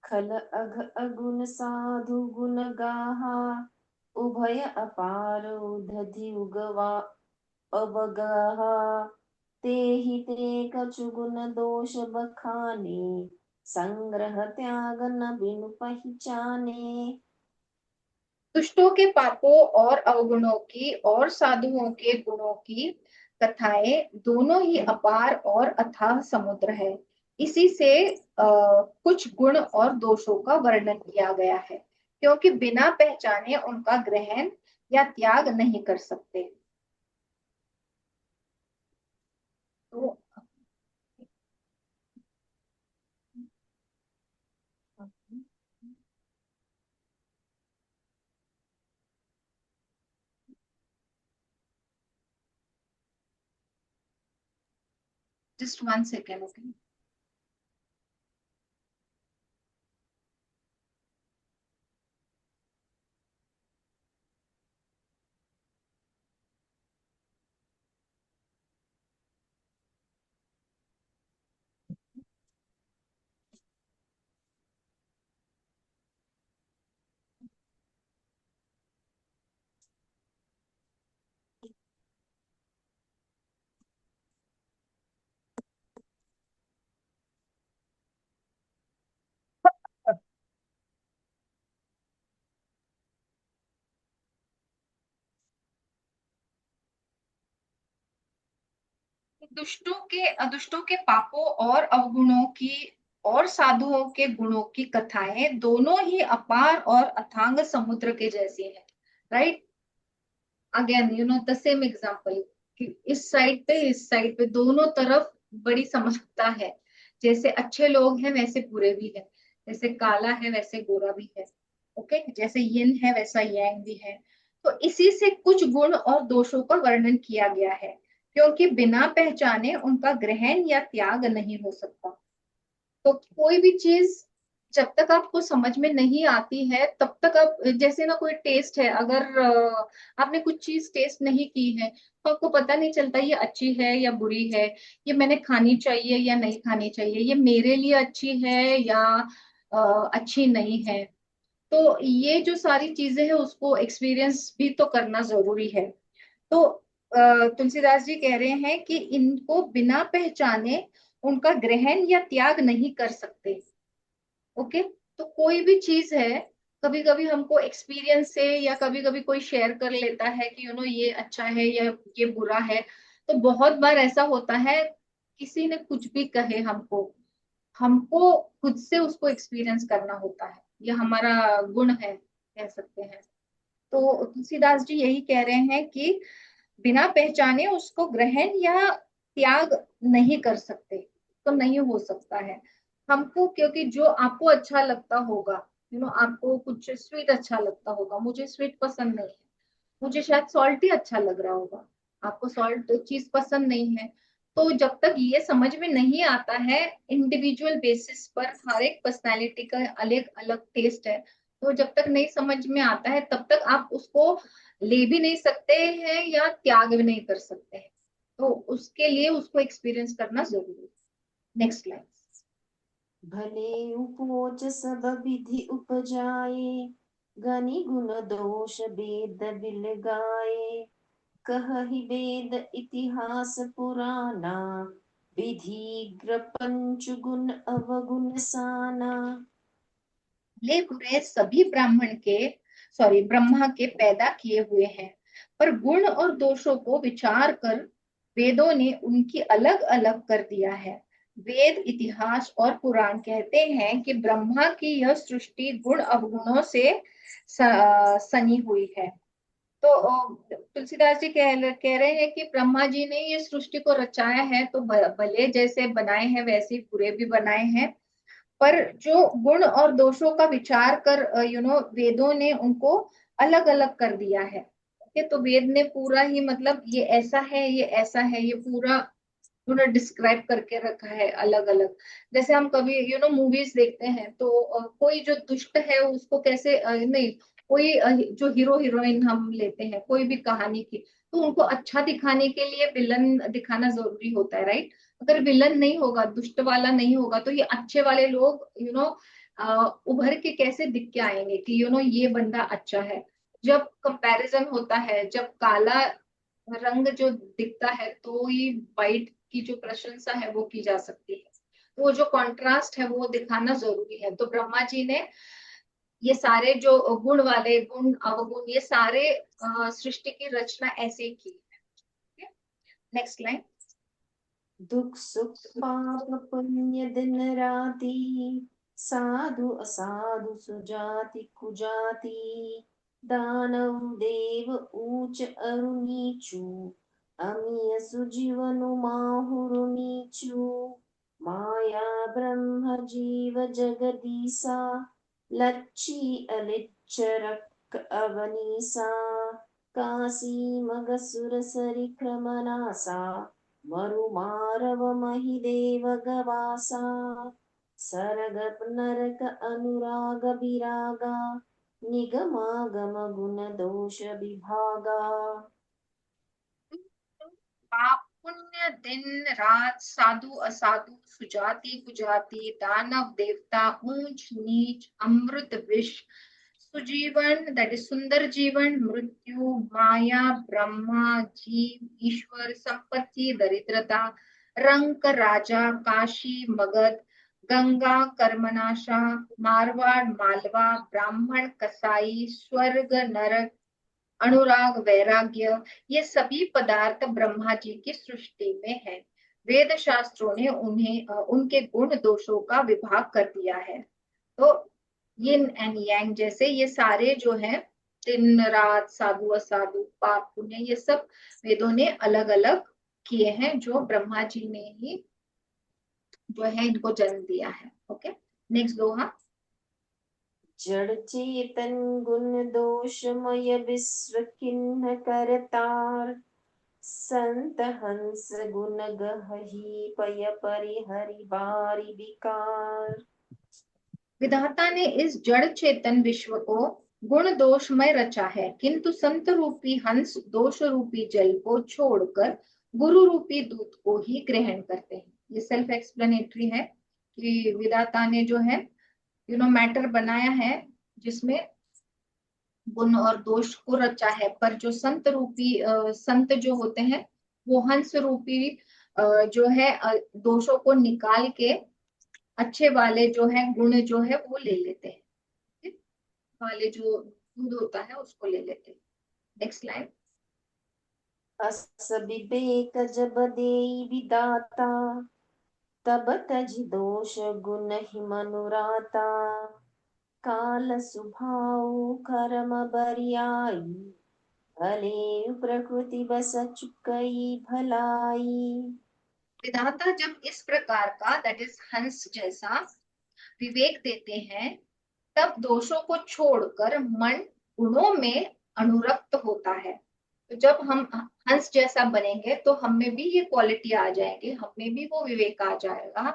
खल अघ अगुन साधु गुण गाहा, उभय अपार उधधि उगवा अवगाहा। ते कछु गुण दोष बखाने, संग्रह त्याग न बिनु पहचाने। दुष्टों के पापों और अवगुणों की और साधुओं के गुणों की कथाएं दोनों ही अपार और अथाह समुद्र है। इसी से कुछ गुण और दोषों का वर्णन किया गया है, क्योंकि बिना पहचाने उनका ग्रहण या त्याग नहीं कर सकते। तो जस्ट 1 सेकेंड, ओके। दुष्टों के पापों और अवगुणों की और साधुओं के गुणों की कथाएं दोनों ही अपार और अथांग समुद्र के जैसी हैं। Right, again the same example कि इस साइड पे दोनों तरफ बड़ी समझता है। जैसे अच्छे लोग हैं वैसे बुरे भी हैं, जैसे काला है वैसे गोरा भी है। ओके, जैसे यिन है वैसा यांग भी है। तो इसी से कुछ गुण और दोषों का वर्णन किया गया है, क्योंकि बिना पहचाने उनका ग्रहण या त्याग नहीं हो सकता। तो कोई भी चीज जब तक आपको समझ में नहीं आती है तब तक आप, जैसे ना कोई टेस्ट है, अगर आपने कुछ चीज टेस्ट नहीं की है तो आपको पता नहीं चलता ये अच्छी है या बुरी है, ये मैंने खानी चाहिए या नहीं खानी चाहिए, ये मेरे लिए अच्छी है या अच्छी नहीं है। तो ये जो सारी चीजें हैं उसको एक्सपीरियंस भी तो करना जरूरी है। तो तुलसीदास जी कह रहे हैं कि इनको बिना पहचाने उनका ग्रहण या त्याग नहीं कर सकते। ओके, तो कोई भी चीज है, कभी कभी हमको एक्सपीरियंस से या कभी कभी कोई शेयर कर लेता है कि ये अच्छा है या ये बुरा है। तो बहुत बार ऐसा होता है, किसी ने कुछ भी कहे हमको, हमको खुद से उसको एक्सपीरियंस करना होता है, ये हमारा गुण है कह सकते हैं। तो तुलसीदास जी यही कह रहे हैं कि बिना पहचाने उसको ग्रहण या त्याग नहीं कर सकते, तो नहीं हो सकता है हमको। क्योंकि जो आपको अच्छा लगता होगा, आपको कुछ स्वीट अच्छा लगता होगा, मुझे स्वीट पसंद नहीं है, मुझे शायद सॉल्ट ही अच्छा लग रहा होगा, आपको सॉल्ट चीज पसंद नहीं है। तो जब तक ये समझ में नहीं आता है, इंडिविजुअल बेसिस पर हर एक पर्सनालिटी का अलग अलग टेस्ट है, तो जब तक नहीं समझ में आता है तब तक आप उसको ले भी नहीं सकते हैं या त्याग भी नहीं कर सकते हैं। तो उसके लिए उसको एक्सपीरियंस करना जरूरी है। Next line. भले उपोच सब विधि उपजाए, गनि गुण दोष वेद बिल गाए। कहहि वेद इतिहास पुराना, विधि पंच गुण अवगुण साना। ले बुरे सभी ब्रह्मा के पैदा किए हुए हैं, पर गुण और दोषों को विचार कर वेदों ने उनकी अलग अलग कर दिया है। वेद, इतिहास और पुराण कहते हैं कि ब्रह्मा की यह सृष्टि गुण अवगुणों से सनी हुई है। तो तुलसीदास जी कह रहे हैं कि ब्रह्मा जी ने ये सृष्टि को रचाया है, तो भले जैसे बनाए हैं वैसे ही बुरे भी बनाए हैं। पर जो गुण और दोषों का विचार कर वेदों ने उनको अलग अलग कर दिया है। ओके, तो वेद ने पूरा ही मतलब ये ऐसा है, ये ऐसा है, ये पूरा उन्होंने डिस्क्राइब करके रखा है अलग अलग। जैसे हम कभी मूवीज देखते हैं तो कोई जो दुष्ट है उसको कैसे नहीं, कोई जो हीरो हीरोइन हम लेते हैं कोई भी कहानी की, तो उनको अच्छा दिखाने के लिए विलन दिखाना जरूरी होता है, राइट। अगर विलन नहीं होगा, दुष्ट वाला नहीं होगा, तो ये अच्छे वाले लोग उभर के कैसे दिख के आएंगे कि ये बंदा अच्छा है। जब कंपैरिजन होता है, जब काला रंग जो दिखता है तो ही वाइट की जो प्रशंसा है वो की जा सकती है। तो वो जो कॉन्ट्रास्ट है वो दिखाना जरूरी है। तो ब्रह्मा जी ने ये सारे जो गुण वाले, गुण अवगुण, ये सारे सृष्टि की रचना ऐसे ही की है। Next line. दुख सुख पाप पुण्य दिन राति, साधु असाधु सुजाति कुजाति, दानव देव ऊंच अरु नीचू, अमीय सुजीवनु माहुरु नीचू, माया ब्रह्म जीव जगदीसा, लच्छी अलिच्छ रक अवनीसा, काशी मगसुर सरिक्रमनासा, मरुमारव महिदेव गवासा, सरग नरक अनुराग विरागा, निगमागम गुण दोष विभागा। पाप पुण्य दिन रात, साधु असाधु सुजाति कुजाति, दानव देवता ऊंच नीच, अमृत विष, सुजीवन दैट इज सुंदर जीवन, मृत्यु माया ब्रह्मा जीव ईश्वर, संपत्ति दरिद्रता, रंक राजा, काशी मगध, गंगा कर्मनाशा, मारवाड़ मालवा, ब्राह्मण कसाई, स्वर्ग नरक, अनुराग वैराग्य, ये सभी पदार्थ ब्रह्मा जी की सृष्टि में है। वेद शास्त्रों ने उन्हें उनके गुण दोषों का विभाग कर दिया है। तो यिन एंड यांग जैसे ये सारे जो है, दिन रात, साधु असाधु, पाप पुण्य, ये सब वेदों ने अलग अलग किए हैं, जो ब्रह्मा जी ने ही जो है इनको जन्म दिया है। ओके, नेक्स्ट दोहा। जड़ चेतन गुण दोषमय विश्व किन्ह करतार, संत हंस गुण गहहि पय परिहरि बारी विकार। विधाता ने इस जड़ चेतन विश्व को गुण दोषमय रचा है, किंतु संत रूपी हंस दोष रूपी जल को छोड़कर गुरु रूपी दूत को ही ग्रहण करते हैं। ये सेल्फ एक्सप्लेनेटरी है कि विधाता ने जो है मैटर बनाया है जिसमें गुण और दोष को रचा है, पर जो संत रूपी संत जो होते हैं वो हंस रूपी जो है दोषों को निकाल के अच्छे वाले जो है गुण जो है वो ले लेते हैं। ठीक? वाले जो दूध होता है उसको ले लेते हैं। Next line. अस विवेक जब देई विदाता, तब तज दोष गुण ही मनुराता, काल सुभाव कर्म बरियाई, भले प्रकृति बस चुकई भलाई। विधाता जब इस प्रकार का दैट इज हंस जैसा विवेक देते हैं, तब दोषों को छोड़कर मन गुणों में अनुरक्त होता है। तो जब हम हंस जैसा बनेंगे तो हम में भी ये क्वालिटी आ जाएगी, हम में भी वो विवेक आ जाएगा,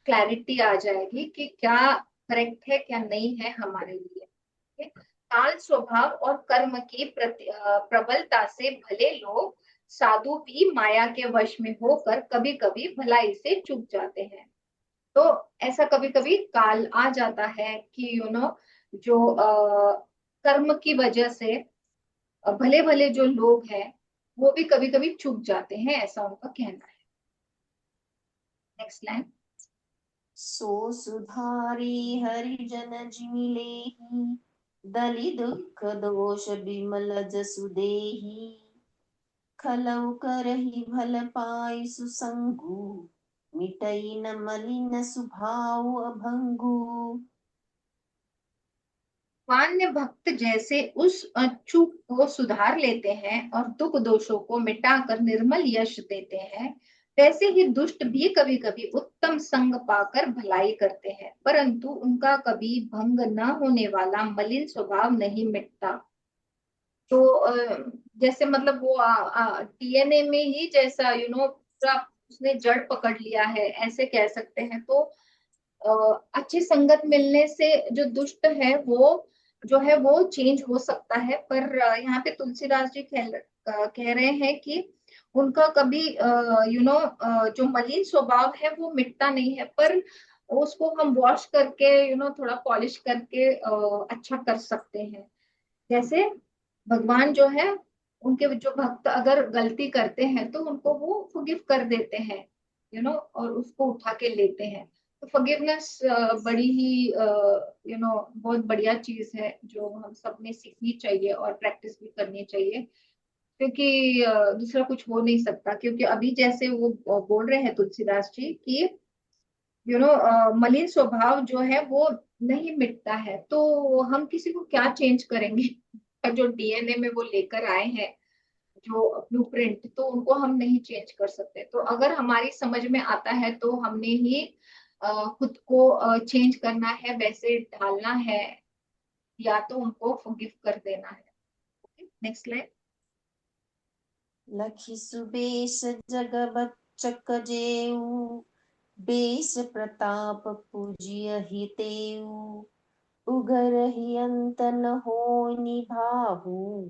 क्लैरिटी आ जाएगी कि क्या करेक्ट है क्या नहीं है हमारे लिए। ठीक है? काल स्वभाव और कर्म की प्रबलता से भले लोग साधु भी माया के वश में होकर कभी कभी भलाई से चूक जाते हैं। तो ऐसा कभी कभी काल आ जाता है कि जो कर्म की वजह से भले भले जो लोग हैं वो भी कभी कभी चूक जाते हैं, ऐसा उनका कहना है। Next line. सो सुधारी हरिजन जिमिलेहि, दलि दुख दोष बिमल जसु देहि, खलउ करहि भल पाई सुसंगु, मिटई न मलिन सुभाव अभंगु। मान्य भक्त जैसे उस चूक को सुधार लेते हैं और दुख दोषों को मिटाकर निर्मल यश देते हैं, वैसे ही दुष्ट भी कभी कभी उत्तम संग पाकर भलाई करते हैं, परंतु उनका कभी भंग न होने वाला मलिन स्वभाव नहीं मिटता। तो जैसे मतलब वो डीएनए में ही जैसा पूरा उसने जड़ पकड़ लिया है, ऐसे कह सकते हैं। तो अच्छी संगत मिलने से जो दुष्ट है वो जो है वो चेंज हो सकता है, पर यहाँ पे तुलसीदास जी कह रहे हैं कि उनका कभी जो मलिन स्वभाव है वो मिटता नहीं है, पर उसको हम वॉश करके थोड़ा पॉलिश करके अच्छा कर सकते हैं। जैसे भगवान जो है, उनके जो भक्त अगर गलती करते हैं तो उनको वो फॉरगिव कर देते हैं, और उसको उठा के लेते हैं। तो फॉरगिवनेस बड़ी ही बहुत बढ़िया चीज है जो हम सब ने सीखनी चाहिए और प्रैक्टिस भी करनी चाहिए, क्योंकि दूसरा कुछ हो नहीं सकता। क्योंकि अभी जैसे वो बोल रहे हैं तुलसीदास जी कि मलिन स्वभाव जो है वो नहीं मिटता है, तो हम किसी को क्या चेंज करेंगे? जो डीएनए में वो लेकर आए हैं जो ब्लूप्रिंट, तो उनको हम नहीं चेंज कर सकते। तो अगर हमारी समझ में आता है तो हमने ही खुद को चेंज करना है, वैसे ढालना है, या तो उनको फॉरगिव कर देना है। Next slide. लखी सुबेश जग बच्चक जेऊ, बेस प्रताप पूजिय हितेऊ, उगरहि अंत न होय निभाहु,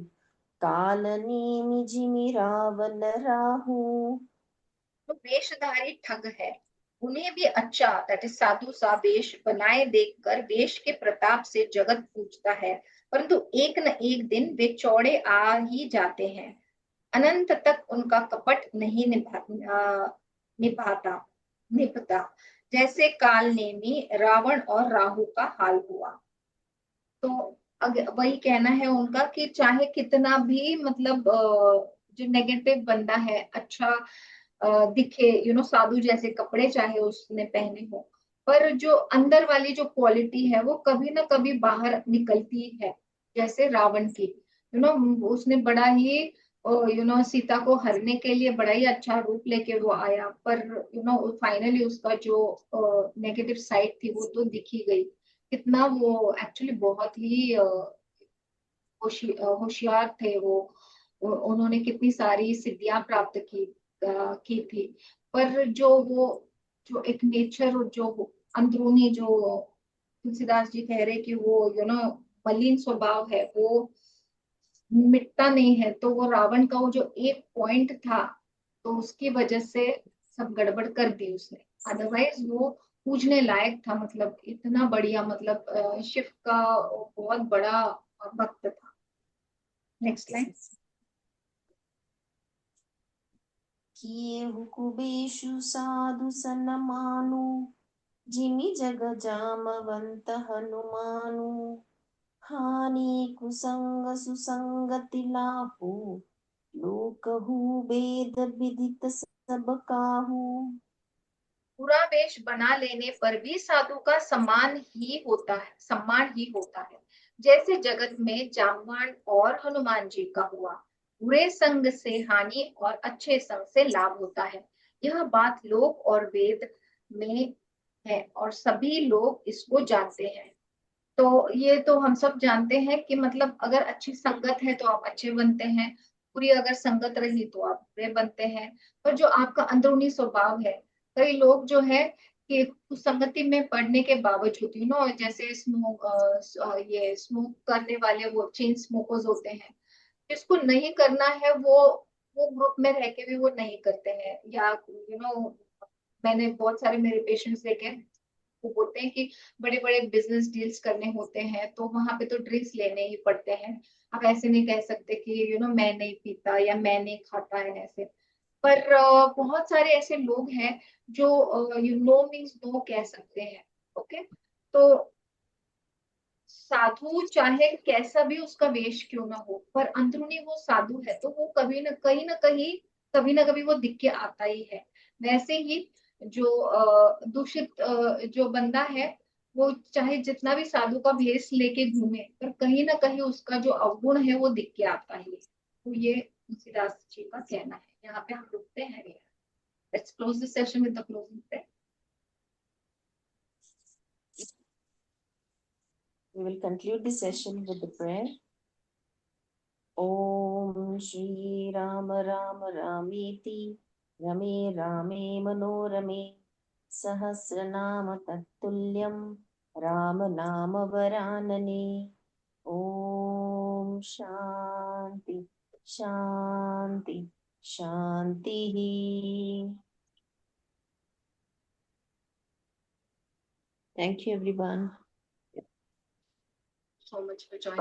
काल नेमि जिमि रावण राहु। तो वेशधारी ठग है, उन्हें भी अच्छा दैट इज साधु सा वेश बनाए देखकर वेश के प्रताप से जगत पूजता है, परंतु एक न एक दिन वे चौड़े आ ही जाते हैं। अनंत तक उनका कपट नहीं निभाता निभता, जैसे काल नेमी रावण और राहु का हाल हुआ। तो वही कहना है उनका कि चाहे कितना भी मतलब जो नेगेटिव बंदा है अच्छा दिखे, साधु जैसे कपड़े चाहे उसने पहने हो, पर जो अंदर वाली जो क्वालिटी है वो कभी ना कभी बाहर निकलती है। जैसे रावण की, उसने बड़ा ही सीता को हरने के लिए बड़ा ही अच्छा रूप लेके वो आया, पर फाइनली उसका जो नेगेटिव साइड थी वो तो दिखी गई। कितना वो एक्चुअली बहुत ही होशियार थे वो। उन्होंने कितनी सारी सिद्धियां प्राप्त की थी, पर जो वो जो एक नेचर जो अंदरूनी जो तुलसीदास जी कह रहे कि वो मलिन स्वभाव है वो मिटता नहीं है। तो वो रावण का वो जो एक पॉइंट था, तो उसकी वजह से सब गड़बड़ कर दी उसने। अदरवाइज वो पूजने लायक था, मतलब इतना बढ़िया, मतलब शिव का बहुत बड़ा भक्त था। Next line. किए कुबेशु साधु सन मानु, जिमि जग जामवंत हनुमानु, हानि कुसंग सुसंगति लाहू, लोकहु वेद विदित सब काहू। पूरा वेश बना लेने पर भी साधु का सम्मान ही होता है, जैसे जगत में जामवान और हनुमान जी का हुआ। बुरे संग से हानि और अच्छे संग से लाभ होता है, यह बात लोक और वेद में है और सभी लोग इसको जानते हैं। तो ये तो हम सब जानते हैं कि मतलब अगर अच्छी संगत है तो आप अच्छे बनते हैं, बुरी अगर संगत रही तो आप बुरे बनते हैं। पर जो आपका अंदरूनी स्वभाव है, कई लोग जो है कि उस संगति में पढ़ने के बावजूद जैसे ये स्मोक करने वाले वो चेन स्मोकर्स होते हैं, जिसको नहीं करना है वो ग्रुप में रह के भी वो नहीं करते हैं। या मैंने बहुत सारे मेरे पेशेंट्स देखे, वो बोलते हैं कि बड़े बड़े बिजनेस डील्स करने होते हैं तो वहां पे तो ड्रिंक्स लेने ही पड़ते हैं। आप ऐसे नहीं कह सकते कि मैं नहीं पीता या मैं नहीं खाता है ऐसे। पर बहुत सारे ऐसे लोग हैं जो नो मीन्स नो कह सकते हैं। ओके। तो साधु चाहे कैसा भी उसका वेश क्यों ना हो, पर अंदरूनी वो साधु है तो वो कभी ना कहीं ना कहीं कभी ना कभी वो दिख के आता ही है। वैसे ही जो दूषित जो बंदा है, वो चाहे जितना भी साधु का भेष लेके घूमे, पर कहीं ना कहीं उसका जो अवगुण है वो दिख के आता ही है। तो ये तुलसीदास जी का कहना है। यहाँ पे हम रुकते हैं। Let's close the session with the closing prayer. We will conclude the session with the prayer. Om Shri Ram Ram Rameti Rame Rame Manorame Sahasranama Tattulyam Ram Nama Varanane. Om Shanti Shanti Shanti. Thank you, everyone. So much for joining.